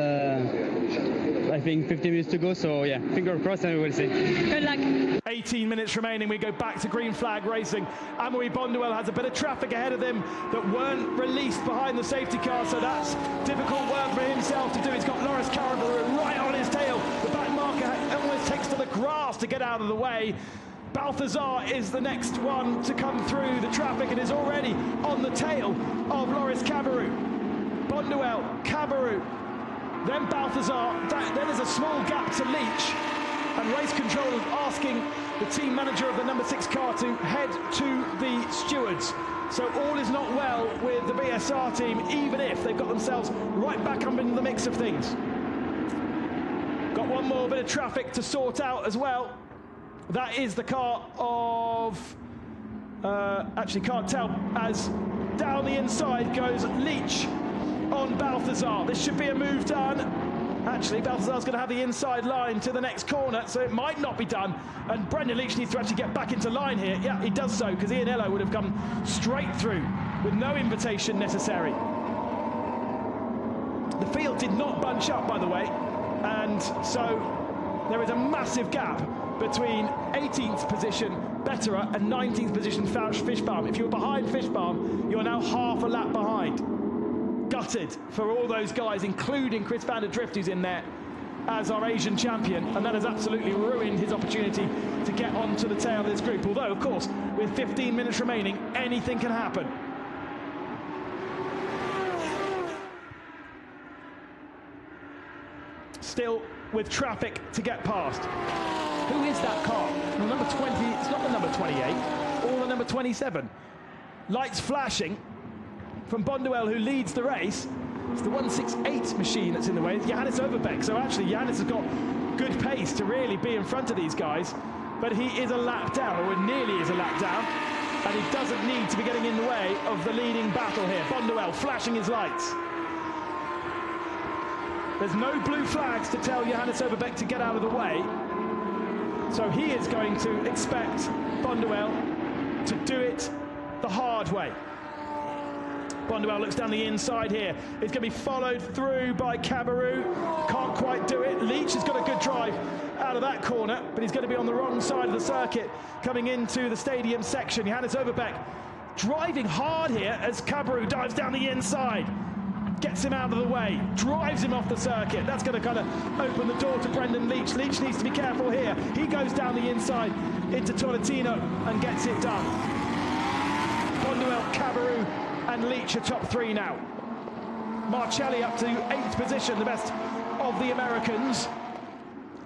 I think 50 minutes to go, so yeah, finger crossed and we will see. Good luck. 18 minutes remaining, we go back to green flag racing. Amaury Bonduel has a bit of traffic ahead of him that weren't released behind the safety car, so that's difficult work for himself to do. He's got Loris Carabello right on his tail. The back marker almost takes to the grass to get out of the way. Balthazar is the next one to come through the traffic and is already on the tail of Loris Cabarrou. Bonduel, Cabarrou, then Balthazar. Then there's a small gap to Leach, and race control is asking the team manager of the number 6 car to head to the stewards. So all is not well with the BSR team, even if they've got themselves right back up into the mix of things. Got one more bit of traffic to sort out as well. That is the car of actually can't tell, as down the inside goes Leach on Balthazar. This should be a move done. Actually, Balthazar's going to have the inside line to the next corner, so it might not be done. And Brendan Leach needs to actually get back into line here. Yeah, he does so, because Ian Ello would have come straight through with no invitation necessary. The field did not bunch up, by the way, and so there is a massive gap between 18th position position Betterer and 19th position Fischbaum. If you're behind Fischbaum, you're now half a lap behind. Gutted for all those guys, including Chris van der Drift, who's in there as our Asian champion, and that has absolutely ruined his opportunity to get onto the tail of this group. Although, of course, with 15 minutes remaining, anything can happen. Still with traffic to get past. Who is that car? The number 20, it's not the number 28, or the number 27. Lights flashing from Bonduel, who leads the race. It's the 168 machine that's in the way. It's Johannes Overbeck. So actually, Johannes has got good pace to really be in front of these guys. But he is a lap down, or nearly is a lap down. And he doesn't need to be getting in the way of the leading battle here. Bonduel flashing his lights. There's no blue flags to tell Johannes Overbeck to get out of the way. So he is going to expect Bonduel to do it the hard way. Bonduel looks down the inside here. It's going to be followed through by Cabarrou. Can't quite do it. Leach has got a good drive out of that corner, but he's going to be on the wrong side of the circuit coming into the stadium section. Johannes Overbeck driving hard here as Cabarrou dives down the inside. Gets him out of the way, drives him off the circuit. That's going to kind of open the door to Brendan Leach. Leach needs to be careful here. He goes down the inside into Tolentino and gets it done. Bonduel, Cabarrou and Leach are top three now. Marcelli up to 8th position, the best of the Americans.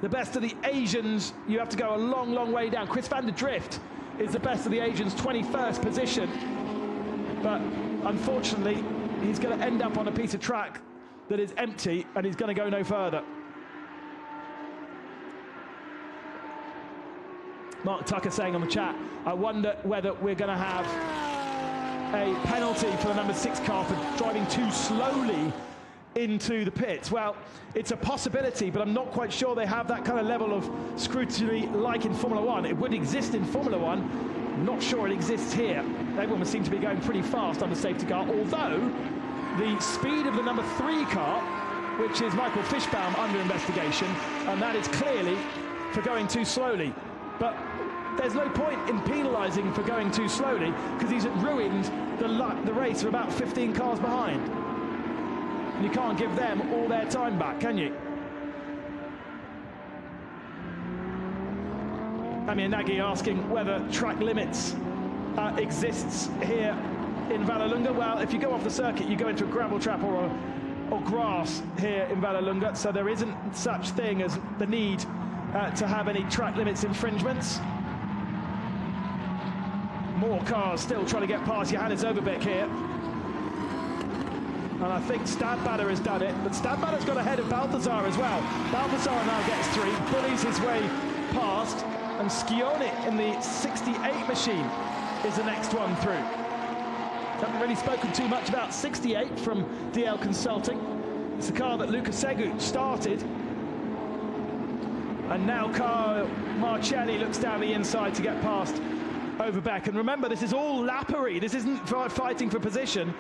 The best of the Asians, you have to go a long, long way down. Chris van der Drift is the best of the Asians, 21st position. But unfortunately, he's going to end up on a piece of track that is empty, and he's going to go no further. Mark Tucker saying on the chat, I wonder whether we're going to have a penalty for the number 6 car for driving too slowly into the pits. Well, it's a possibility, but I'm not quite sure they have that kind of level of scrutiny like in Formula 1. It would exist in Formula 1. Not sure it exists here. Everyone seems to be going pretty fast under safety car, although the speed of the number 3 car, which is Michael Fischbaum, under investigation, and that is clearly for going too slowly. But there's no point in penalising for going too slowly, because he's ruined the race of about 15 cars behind. And you can't give them all their time back, can you? Amir Nagy asking whether track limits exists here in Vallelunga. Well, if you go off the circuit, you go into a gravel trap or grass here in Vallelunga, so there isn't such thing as the need to have any track limits infringements. More cars still trying to get past Johannes Overbeck here. And I think Stadbader has done it, but Stadbader's got ahead of Balthazar as well. Balthazar now gets through, bullies his way past, and Schione in the 68 machine is the next one through. Haven't really spoken too much about 68 from DL Consulting. It's the car that Luca Segu started. And now Carl Marcelli looks down the inside to get past Overbeck. And remember, this is all lappery. This isn't fighting for position.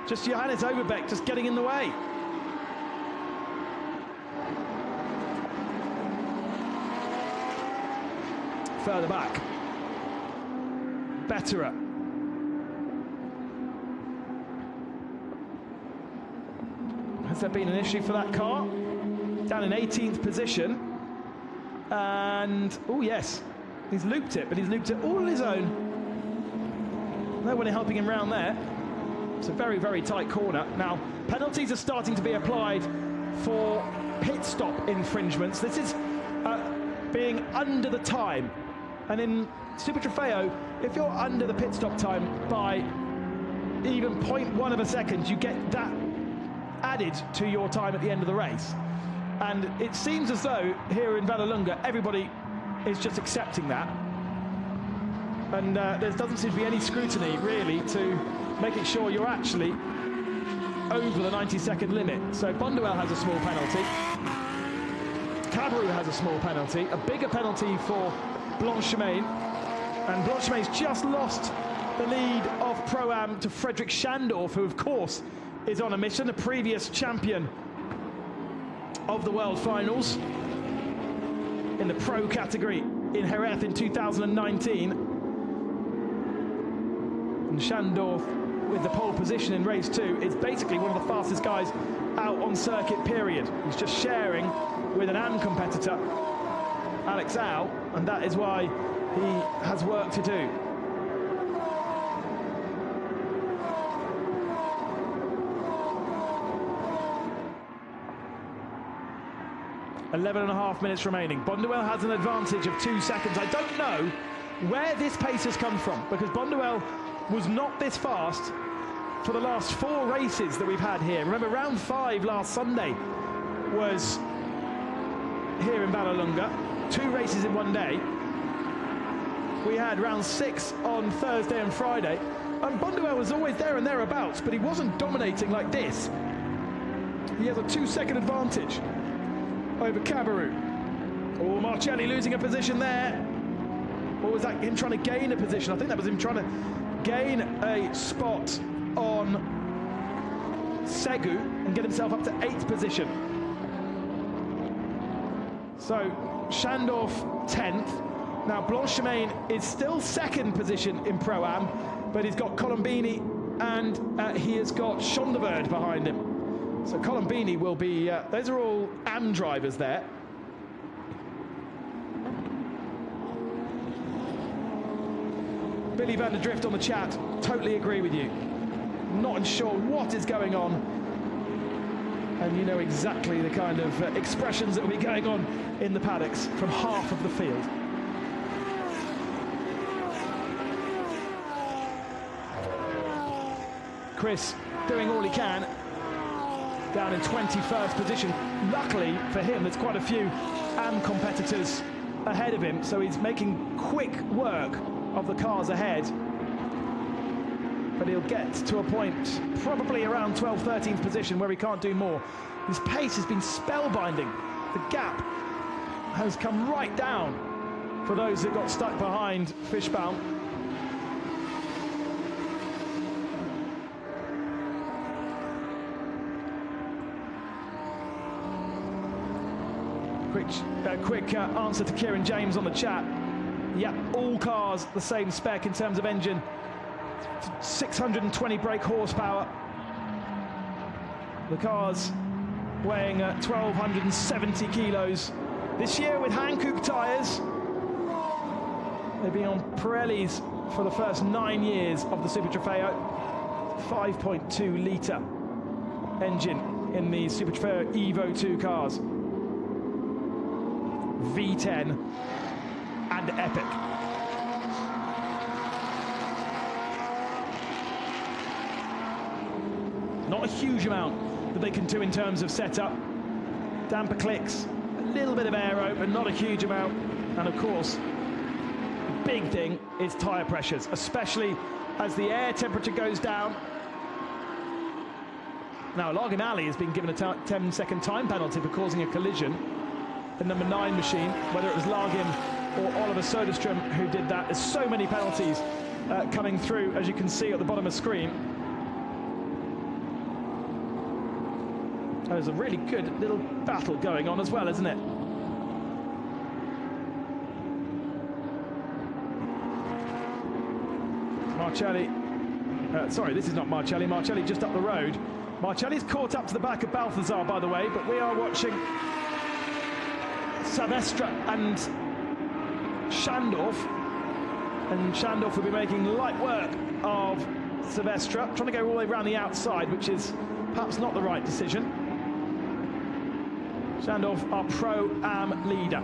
Just Johannes Overbeck just getting in the way. Further back, Betterer. Has there been an issue for that car? Down in 18th position. And, oh yes, he's looped it, but he's looped it all on his own. No one helping him round there. It's a very, very tight corner. Now, penalties are starting to be applied for pit stop infringements. This is being under the time. And in Super Trofeo, if you're under the pit stop time by even 0.1 of a second, you get that added to your time at the end of the race. And it seems as though here in Vallelunga, everybody is just accepting that. And there doesn't seem to be any scrutiny, really, to making sure you're actually over the 90-second limit. So Bonduel has a small penalty. Cabarrou has a small penalty. A bigger penalty for Blanchemain. And Blanchemain's just lost the lead of Pro-Am to Frederick Schandorf, who, of course, is on a mission, a previous champion of the World Finals in the Pro category in Jerez in 2019. And Schandorf with the pole position in race 2 is basically one of the fastest guys out on circuit, period. He's just sharing with an AM competitor, Alex Au, and that is why he has work to do. 11.5 minutes remaining. Bonduelle has an advantage of 2 seconds. I don't know where this pace has come from, because Bonduelle was not this fast for the last 4 races that we've had here. Remember, round 5 last Sunday was here in Vallelunga. 2 races in one day. We had round 6 on Thursday and Friday, and Bonduelle was always there and thereabouts, but he wasn't dominating like this. He has a 2-second advantage over Cabarrus. Oh, Marcelli losing a position there. Or was that him trying to gain a position? I think that was him trying to gain a spot on Segu and get himself up to 8th position. So Schandorf 10th. Now Blanchemain is still 2nd position in Pro-Am, but he's got Colombini and he has got Chondeverde behind him. So Colombini will be, those are all AM drivers there. Billy van der Drift on the chat, totally agree with you. Not sure what is going on. And you know exactly the kind of expressions that will be going on in the paddocks from half of the field. Chris doing all he can. Down in 21st position. Luckily for him, there's quite a few AM competitors ahead of him, so he's making quick work of the cars ahead. But he'll get to a point probably around 12th, 13th position where he can't do more. His pace has been spellbinding. The gap has come right down for those that got stuck behind Fishbaum. Quick answer to Kieran James on the chat. Yeah, all cars the same spec in terms of engine. 620 brake horsepower. The cars weighing 1,270 kilos. This year with Hankook tyres. They've been on Pirellis for the first 9 years of the Super Trofeo. 5.2 litre engine in the Super Trofeo Evo 2 cars. V10 and Epic. Not a huge amount that they can do in terms of setup. Damper clicks, a little bit of aero, but not a huge amount. And of course, the big thing is tyre pressures, especially as the air temperature goes down. Now, Largan Ali has been given a 10-second time penalty for causing a collision. The number 9 machine, whether it was Largin or Oliver Soderstrom who did that. There's so many penalties coming through, as you can see at the bottom of the screen. There's a really good little battle going on as well, isn't it? Marcelli, sorry, this is not Marcelli. Marcelli just up the road. Marcelli's caught up to the back of Balthazar, by the way, but we are watching Silvestre and Schandorf, and Schandorf will be making light work of Silvestre, trying to go all the way around the outside, which is perhaps not the right decision. Schandorf, our Pro-Am leader.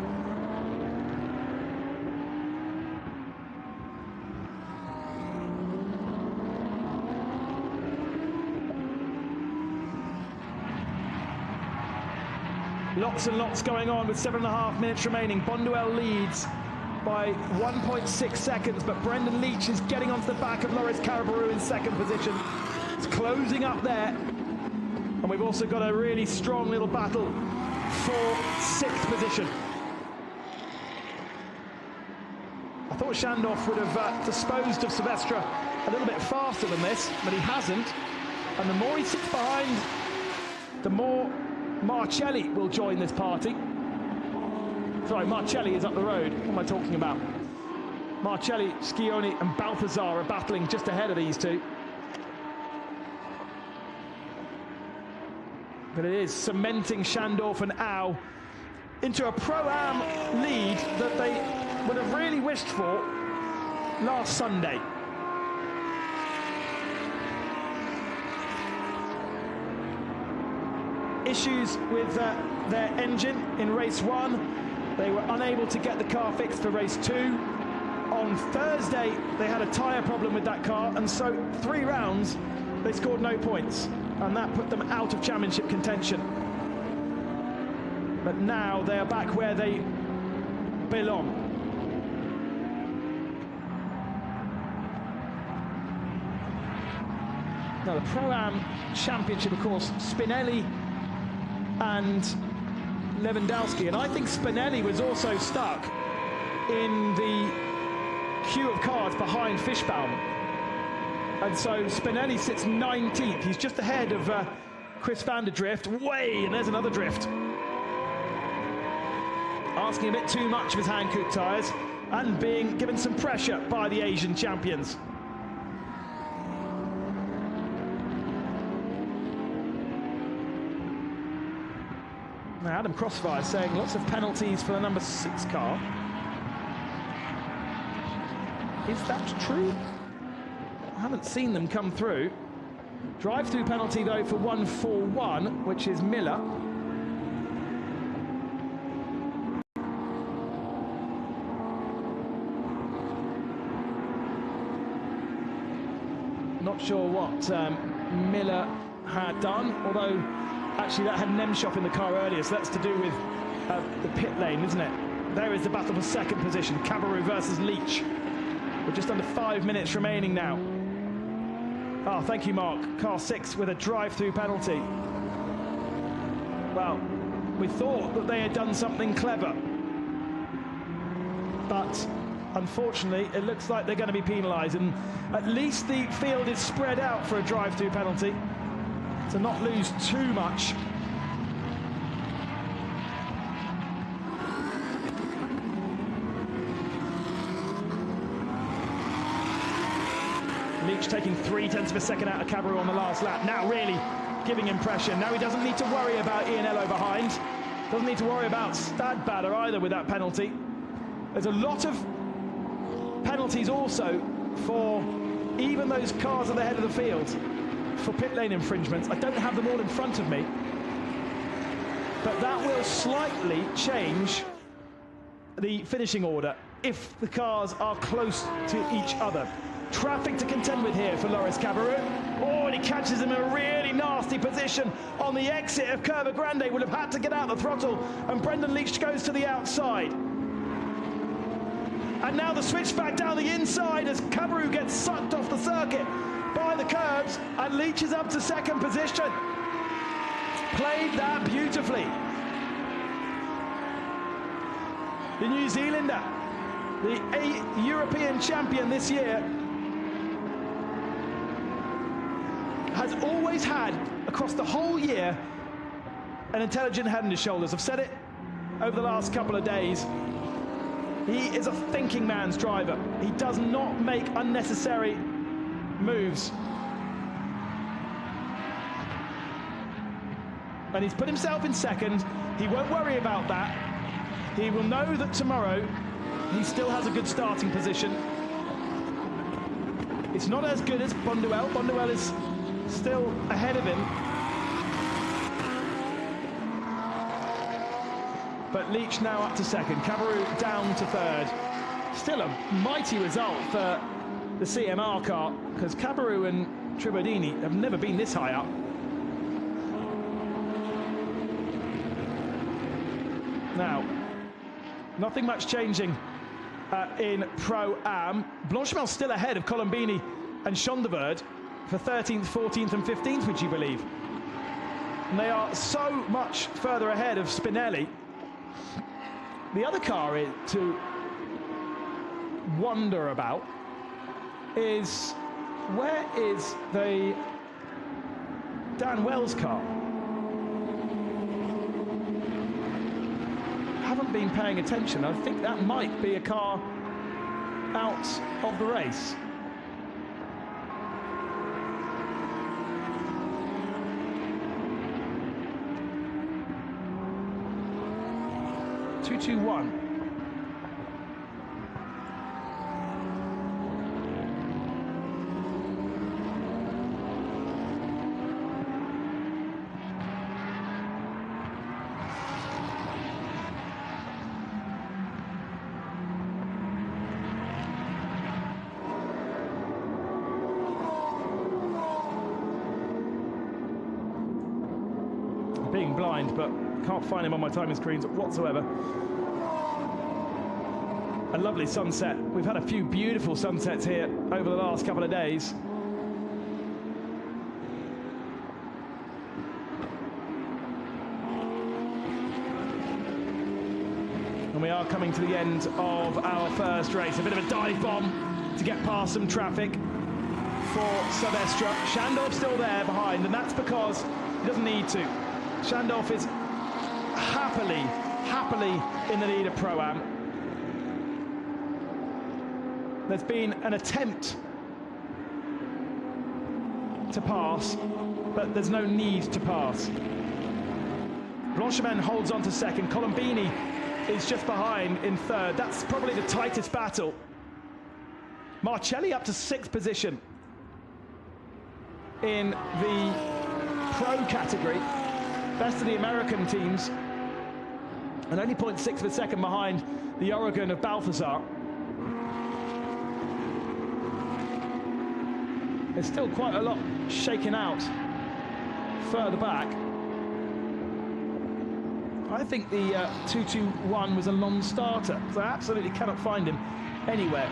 Lots and lots going on with 7.5 minutes remaining. Bonduelle leads by 1.6 seconds, but Brendan Leach is getting onto the back of Loris Cabarrus in 2nd position. It's closing up there. And we've also got a really strong little battle for 6th position. I thought Schandorf would have disposed of Silvestre a little bit faster than this, but he hasn't. And the more he sits behind, the more Marcelli will join this party. Sorry, Marcelli is up the road. What am I talking about? Marcelli, Scioni and Balthazar are battling just ahead of these two. But it is cementing Schandorf and Au into a Pro-Am lead that they would have really wished for last Sunday. Issues with their engine in race 1. They were unable to get the car fixed for race 2. On Thursday, they had a tyre problem with that car, and so 3 rounds, they scored no points, and that put them out of championship contention. But now they are back where they belong. Now the Pro-Am Championship, of course, Spinelli and Lewandowski, and I think Spinelli was also stuck in the queue of cars behind Fischbaum, and so Spinelli sits 19th. He's just ahead of Chris van der Drift. And there's another drift. Asking a bit too much of his Hankook tyres and being given some pressure by the Asian champions. Now Adam Crossfire saying lots of penalties for the number 6 car. Is that true? I haven't seen them come through. Drive-through penalty though for 141, which is Miller. Not sure what Miller had done, although actually that had Nemshop in the car earlier, so that's to do with the pit lane, isn't it? There is the battle for second position, Cabarrou versus Leach. With just under 5 minutes remaining now. Oh, thank you, Mark. Car 6 with a drive-through penalty. Well, we thought that they had done something clever, but unfortunately, it looks like they're going to be penalised, and at least the field is spread out for a drive-through penalty to not lose too much. Leach taking 0.3 of a second out of Cabarrou on the last lap. Now really giving him pressure. Now he doesn't need to worry about Ianello behind. Doesn't need to worry about Stadbader either with that penalty. There's a lot of penalties also for even those cars at the head of the field for pit lane infringements. I don't have them all in front of me, but that will slightly change the finishing order if the cars are close to each other. Traffic to contend with here for Loris Cabarrou. Oh, and he catches him in a really nasty position on the exit of Curva Grande. Would have had to get out the throttle, and Brendan Leach goes to the outside. And now the switch back down the inside as Cabarrou gets sucked off the circuit by the curbs, and Leach is up to second position. Played that beautifully. The New Zealander, the European champion this year, has always had, across the whole year, an intelligent head on his shoulders. I've said it over the last couple of days. He is a thinking man's driver. He does not make unnecessary moves. And he's put himself in second. He won't worry about that. He will know that tomorrow he still has a good starting position. It's not as good as Bonduelle. Bonduelle is still ahead of him. But Leach now up to second. Cabarrou down to third. Still a mighty result for the CMR car, because Cabarrou and Tribodini have never been this high up. Now, nothing much changing in Pro-Am. Blanchimel still ahead of Colombini and Schondeverd for 13th, 14th and 15th, would you believe? And they are so much further ahead of Spinelli. The other car to wonder about is, where is the Dan Wells car? Haven't haven't been paying attention, I think that might be a car out of the race. Two, 2-1. Being blind, but can't find him on my timing screens whatsoever. A lovely sunset. We've had a few beautiful sunsets here over the last couple of days. And we are coming to the end of our first race. A bit of a dive bomb to get past some traffic for Silvestre. Shandorf's still there behind, and that's because he doesn't need to. Shandorf is happily in the lead of Pro-Am. There's been an attempt to pass, but there's no need to pass. Blanchemin holds on to second. Colombini is just behind in third. That's probably the tightest battle. Marcelli up to sixth position in the pro category. Best of the American teams, and only 0.6 of a second behind the Oregon of Balthasar. There's still quite a lot shaken out further back. I think the 2-2-1 was a non-starter, because I absolutely cannot find him anywhere.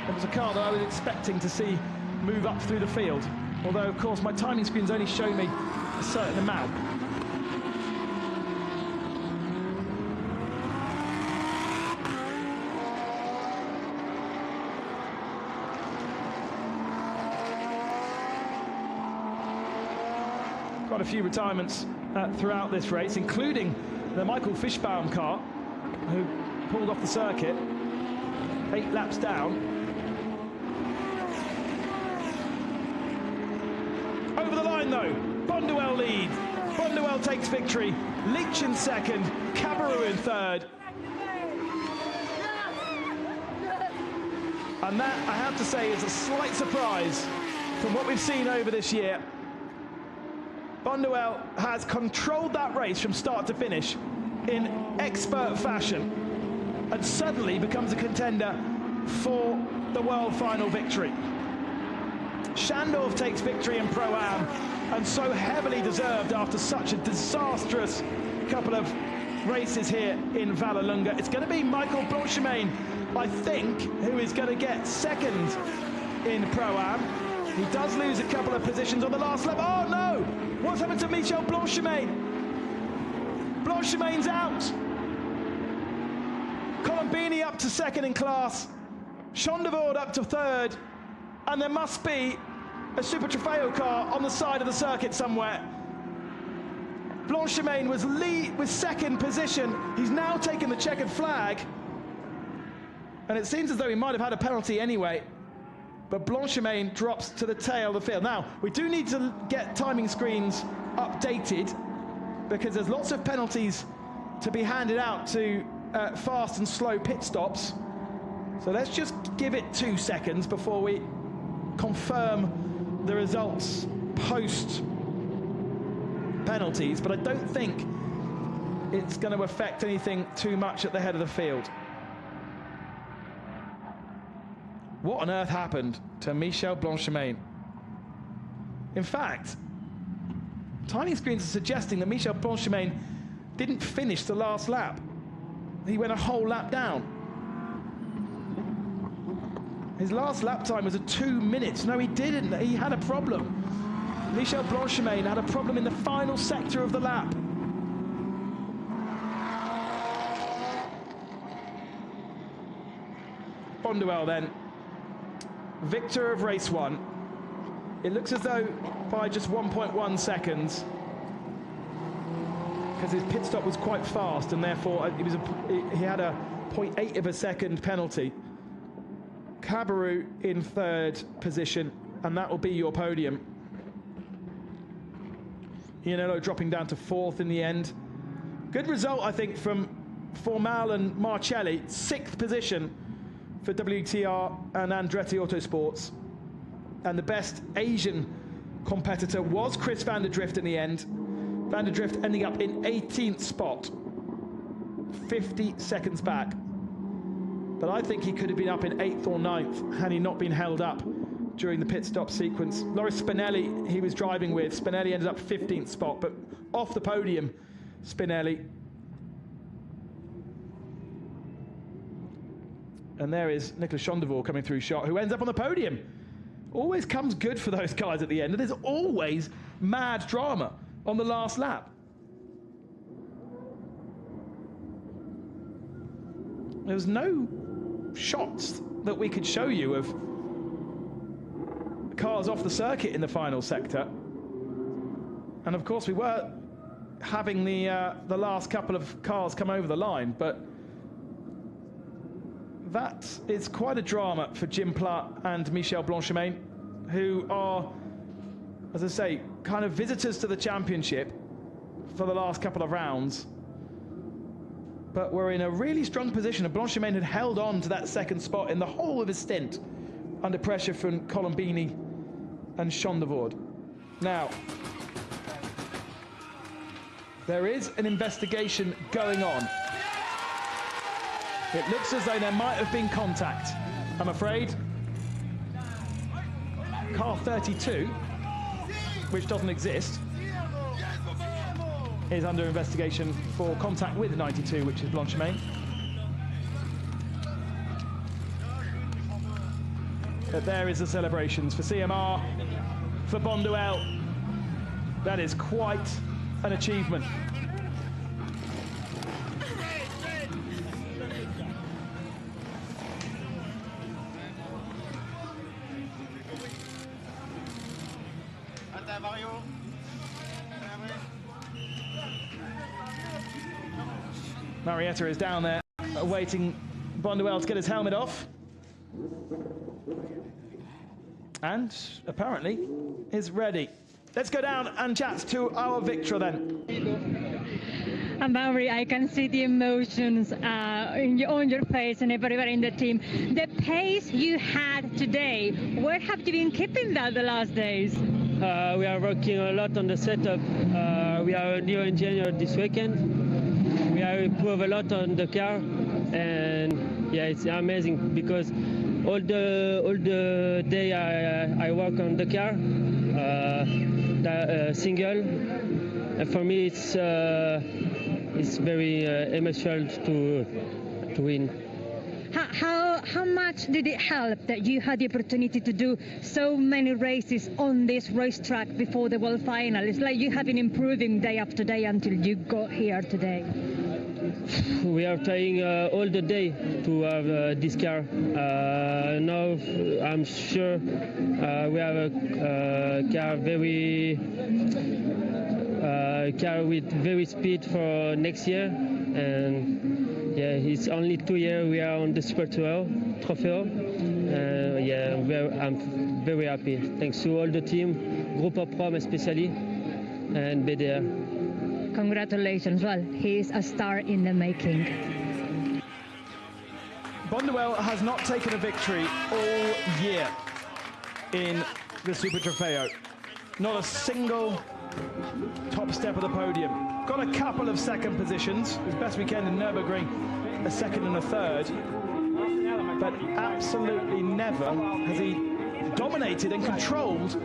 It was a car that I was expecting to see move up through the field, although of course my timing screens only show me a certain amount. Quite a few retirements throughout this race, including the Michael Fischbaum car, who pulled off the circuit 8 laps down. Over the line though, Bonduelle leads. Bonduelle takes victory. Leach in second, Cabarrou in third. And that, I have to say, is a slight surprise from what we've seen over this year. Bonduelle has controlled that race from start to finish in expert fashion and suddenly becomes a contender for the world final victory. Shandorf takes victory in Pro-Am, and so heavily deserved after such a disastrous couple of races here in Vallelunga. It's going to be Michael Blanchemin, I think, who is going to get second in Pro-Am. He does lose a couple of positions on the last lap. Oh no! What's happened to Michel Blanchemin? Blanchemin's out. Colombini up to second in class. Chondevord up to third. And there must be a Super Trofeo car on the side of the circuit somewhere. Blanchemin was second position. He's now taken the checkered flag. And it seems as though he might have had a penalty anyway. But Blanchemin drops to the tail of the field. Now, we do need to get timing screens updated, because there's lots of penalties to be handed out to fast and slow pit stops. So let's just give it 2 seconds before we confirm the results post penalties. But I don't think it's going to affect anything too much at the head of the field. What on earth happened to Michel Blanchemin? In fact, timing screens are suggesting that Michel Blanchemin didn't finish the last lap. He went a whole lap down. His last lap time was 2 minutes. No, he didn't. He had a problem. Michel Blanchemin had a problem in the final sector of the lap. Bonduelle then, victor of race 1. It looks as though by just 1.1 seconds. because his pit stop was quite fast, and therefore he had a 0.8 of a second penalty. Cabarrus in third position, and that will be your podium. Iannello dropping down to fourth in the end. Good result, I think, from Formal and Marcelli. Sixth position for WTR and Andretti Autosports. And the best Asian competitor was Chris van der Drift in the end. Van der Drift ending up in 18th spot, 50 seconds back. But I think he could have been up in 8th or 9th had he not been held up during the pit stop sequence. Loris Spinelli, he was driving with. Spinelli ended up 15th spot, but off the podium, Spinelli. And there is Nicolas Chondevaux coming through shot, who ends up on the podium. Always comes good for those guys at the end, and there's always mad drama on the last lap. There was no shots that we could show you of cars off the circuit in the final sector. And of course we were having the last couple of cars come over the line, but that is quite a drama for Jim Platt and Michel Blanchemain, who are, as I say, kind of visitors to the championship for the last couple of rounds. But we're in a really strong position, and Blanchemain had held on to that second spot in the whole of his stint under pressure from Colombini and Chondevaux. Now, there is an investigation going on. It looks as though there might have been contact. I'm afraid car 32, which doesn't exist, is under investigation for contact with 92, which is Blanchemain. But there is the celebrations for CMR, for Bonduelle. That is quite an achievement. Marietta is down there awaiting Bonduelle to get his helmet off. And apparently is ready. Let's go down and chat to our victor then. And Mauri, I can see the emotions on your face and everybody in the team. The pace you had today, where have you been keeping that the last days? We are working a lot on the setup. We are a new engineer this weekend. We have improved a lot on the car, and yeah, it's amazing because all the day I work on the car, single, and for me it's very emotional to win. How much did it help that you had the opportunity to do so many races on this racetrack before the World Final? It's like you have been improving day after day until you got here today. We are trying all the day to have this car. Now I'm sure we have a car with very speed for next year, and yeah, it's only 2 years we are on the Super Trofeo. Yeah, I'm very happy. Thanks to all the team, Grupo Prom especially, and BDR. Congratulations. Well, he's a star in the making. Bonduelle has not taken a victory all year in the Super Trofeo. Not a single top step of the podium. Got a couple of second positions, as best we can in Nürburgring, a second and a third. But absolutely never has he dominated and controlled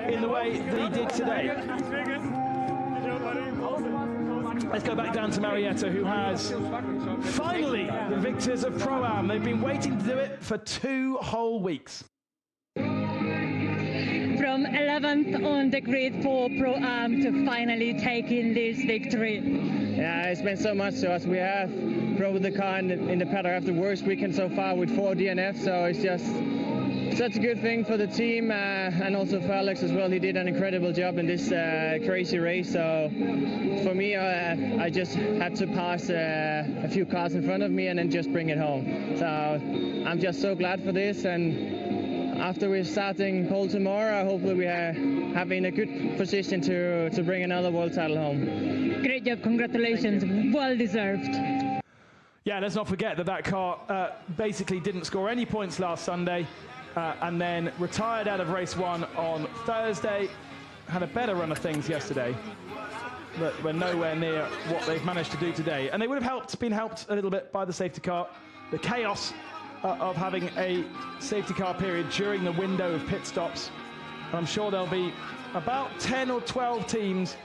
in the way that he did today. Let's go back down to Marietta, who has finally the victors of Pro-Am. They've been waiting to do it for 2 whole weeks. From 11th on the grid for Pro-Am to finally taking this victory. Yeah, it's meant so much to us. We have drove the car in the paddock after the worst weekend so far with 4 DNF, so it's just such a good thing for the team and also for Alex as well. He did an incredible job in this crazy race. So for me, I just had to pass a few cars in front of me and then just bring it home. So I'm just so glad for this. And after we're starting pole tomorrow, hopefully we are having a good position to bring another world title home. Great job, congratulations, well deserved. Yeah, let's not forget that car basically didn't score any points last Sunday and then retired out of race 1 on Thursday. Had a better run of things yesterday, but we're nowhere near what they've managed to do today. And they would have been helped a little bit by the safety car. The chaos of having a safety car period during the window of pit stops. And I'm sure there'll be about 10 or 12 teams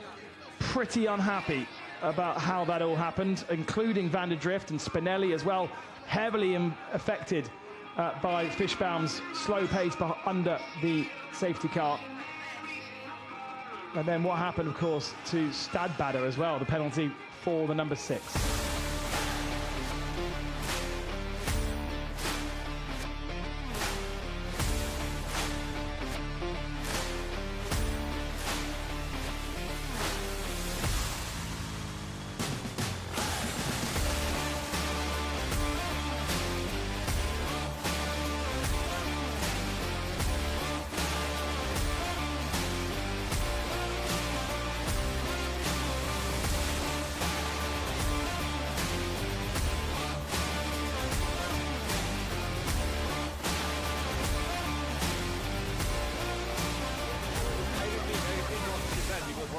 pretty unhappy about how that all happened, including Van der Drift and Spinelli as well, heavily affected by Fishbaum's slow pace under the safety car. And then what happened, of course, to Stadbader as well, the penalty for the number 6.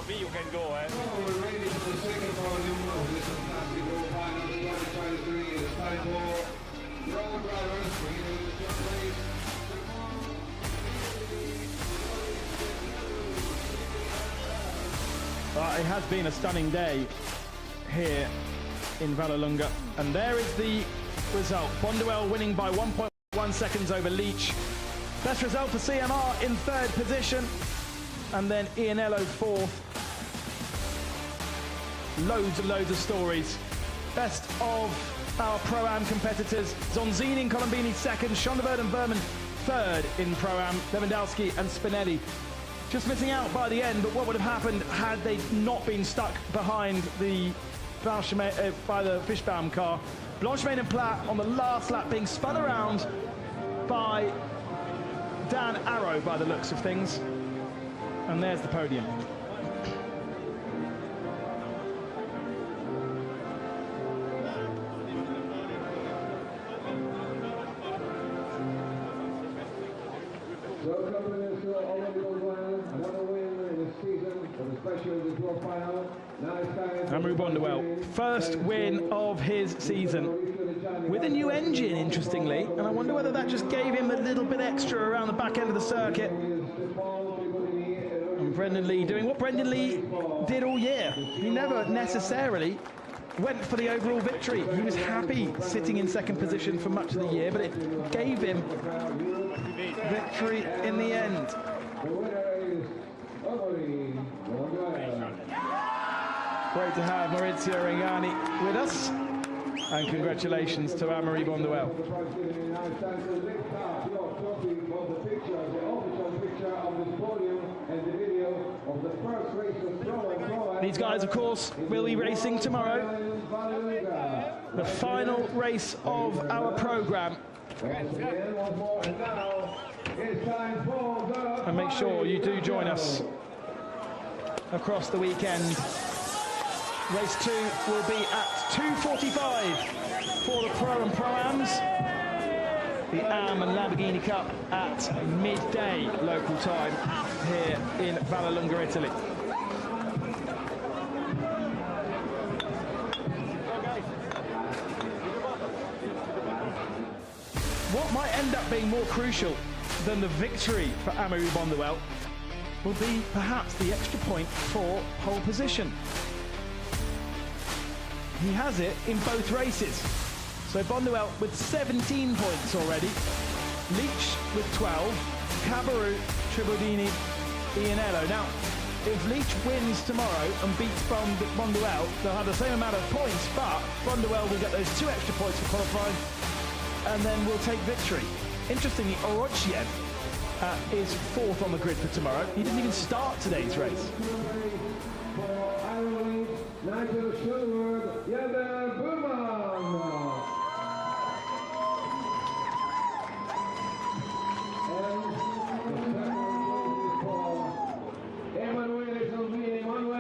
You can go, eh? We're ready for the second podium of this fantastic World Finals 2023. It's time for Rowan Brothers bringing in the third place. It has been a stunning day here in Vallelunga, and there is the result. Bonduelle winning by 1.1 seconds over Leach. Best result for CMR in 3rd position, and then Ianello 4th. Loads and loads of stories. Best of our Pro-Am competitors. Zonzini and Colombini 2nd, Schonderveld and Berman 3rd in Pro-Am, Lewandowski and Spinelli just missing out by the end, but what would have happened had they not been stuck behind the by the Fishbaum car? Blanchemain and Platt on the last lap being spun around by Dan Arrow by the looks of things. And there's the podium. Amory Bonduelle, first win of his season with a new engine, interestingly, and I wonder whether that just gave him a little bit extra around the back end of the circuit. And Brendan Lee doing what Brendan Lee did all year. He never necessarily went for the overall victory. He was happy sitting in 2nd position for much of the year, but it gave him victory in the end. Great to have Maurizio Regani with us, and congratulations to Amory Bonduelle. These guys, of course, will be racing tomorrow, the final race of our program. And make sure you do join us across the weekend. Race 2 will be at 2:45 for the Pro and Pro-Ams. The AM and Lamborghini Cup at midday local time here in Vallelunga, Italy. What might end up being more crucial than the victory for Amory Bonduelle will be perhaps the extra point for pole position. He has it in both races. So Bonduelle with 17 points already, Leach with 12, Cabarrus, Tribodini, Ianello. Now, if Leach wins tomorrow and beats Bonduelle, they'll have the same amount of points, but Bonduelle will get those 2 extra points for qualifying, and then we'll take victory. Interestingly, Orochiev is fourth on the grid for tomorrow. He didn't even start today's race.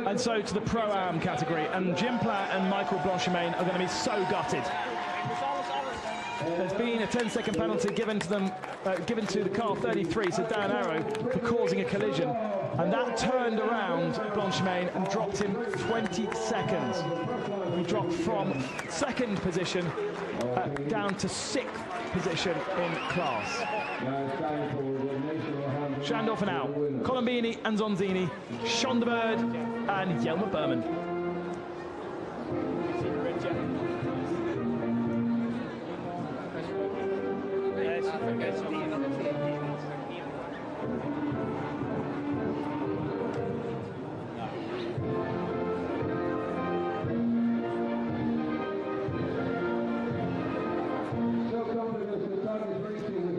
And so to the Pro-Am category, and Jim Platt and Michael Blanchemain are going to be so gutted. There's been a 10-second penalty given to them, given to the car 33, so Dan Arrow, for causing a collision, and that turned around Blanchemain and dropped him 20 seconds. He dropped from second position down to sixth position in class. Schandorf and Al, Colombini and Zonzini, Schondebird and Jelmer Berman.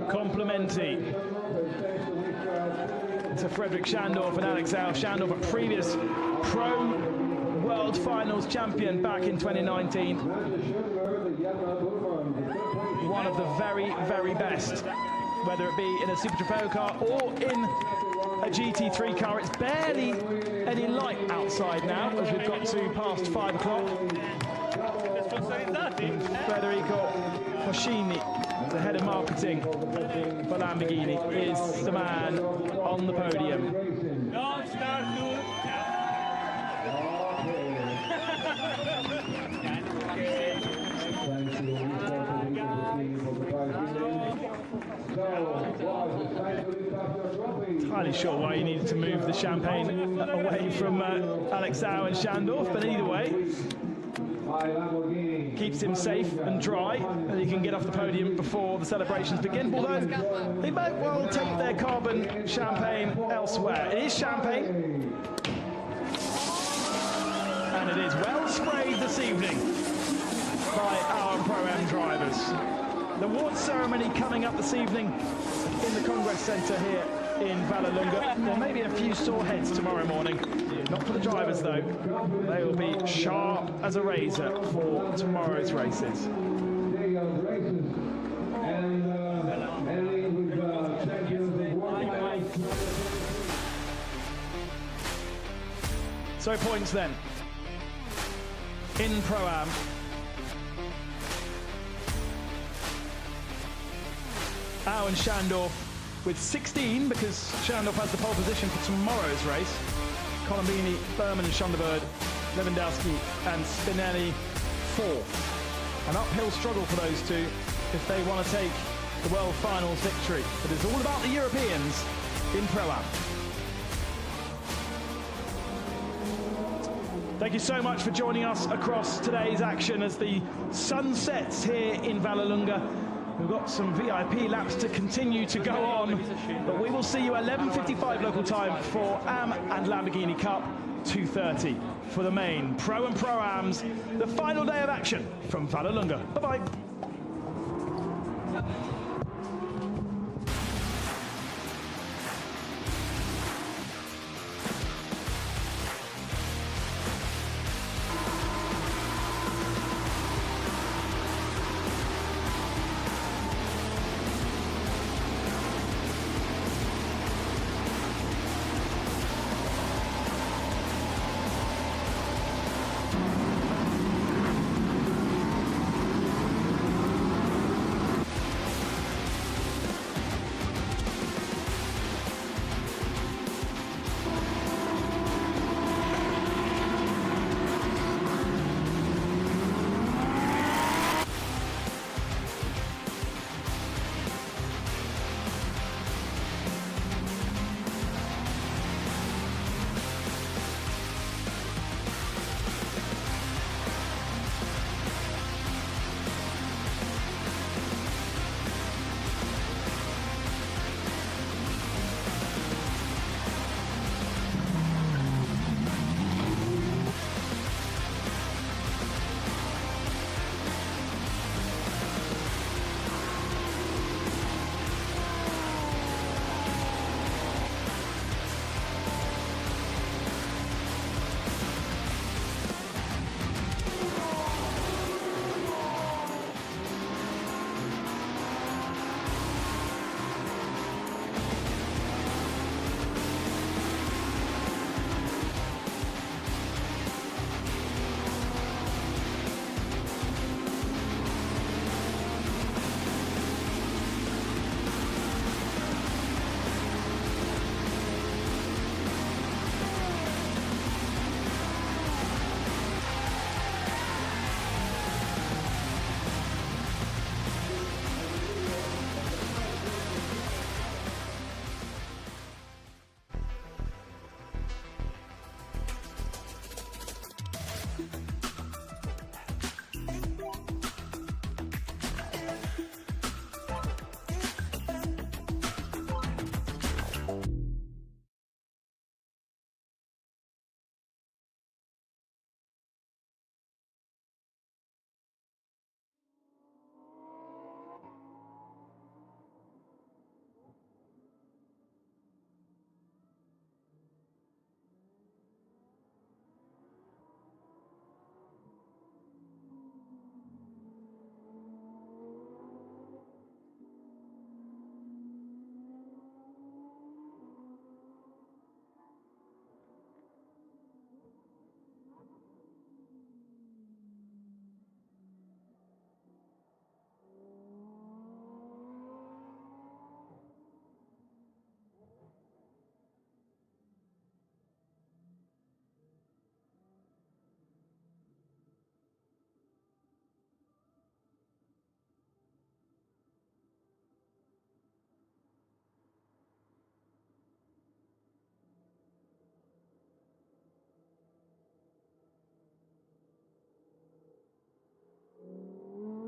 Complimenti to Frederick Schandorf and Alex Al. Schandorf, a previous Pro World Finals champion back in 2019. One of the very, very best, whether it be in a Super Trofeo car or in a GT3 car. It's barely any light outside now as we've got to past 5 o'clock. Federico Foscini, the head of marketing for Lamborghini, is the man on the podium. Entirely sure why you needed to move the champagne away from Alex Au and Schandorf, but either way, keeps him safe and dry, and he can get off the podium before the celebrations begin, although they might well take their carbon champagne elsewhere. It is champagne, and it is well sprayed this evening by our Pro-Am drivers. The award ceremony coming up this evening in the Congress Centre here in Vallelunga. There may be a few sore heads tomorrow morning. Not for the drivers, though. They will be sharp as a razor for tomorrow's races. So points then. In Pro-Am. Au and Schandorf with 16, because Schandorf has the pole position for tomorrow's race. Colombini, Berman and Schondebird, Lewandowski and Spinelli fourth. An uphill struggle for those two if they want to take the World Finals victory. But it's all about the Europeans in Pro-Am. Thank you so much for joining us across today's action as the sun sets here in Vallelunga. We've got some VIP laps to continue to go on, but we will see you at 11:55 local time for Am and Lamborghini Cup, 2:30 for the main Pro and Pro-Ams, the final day of action from Vallelunga. Bye-bye.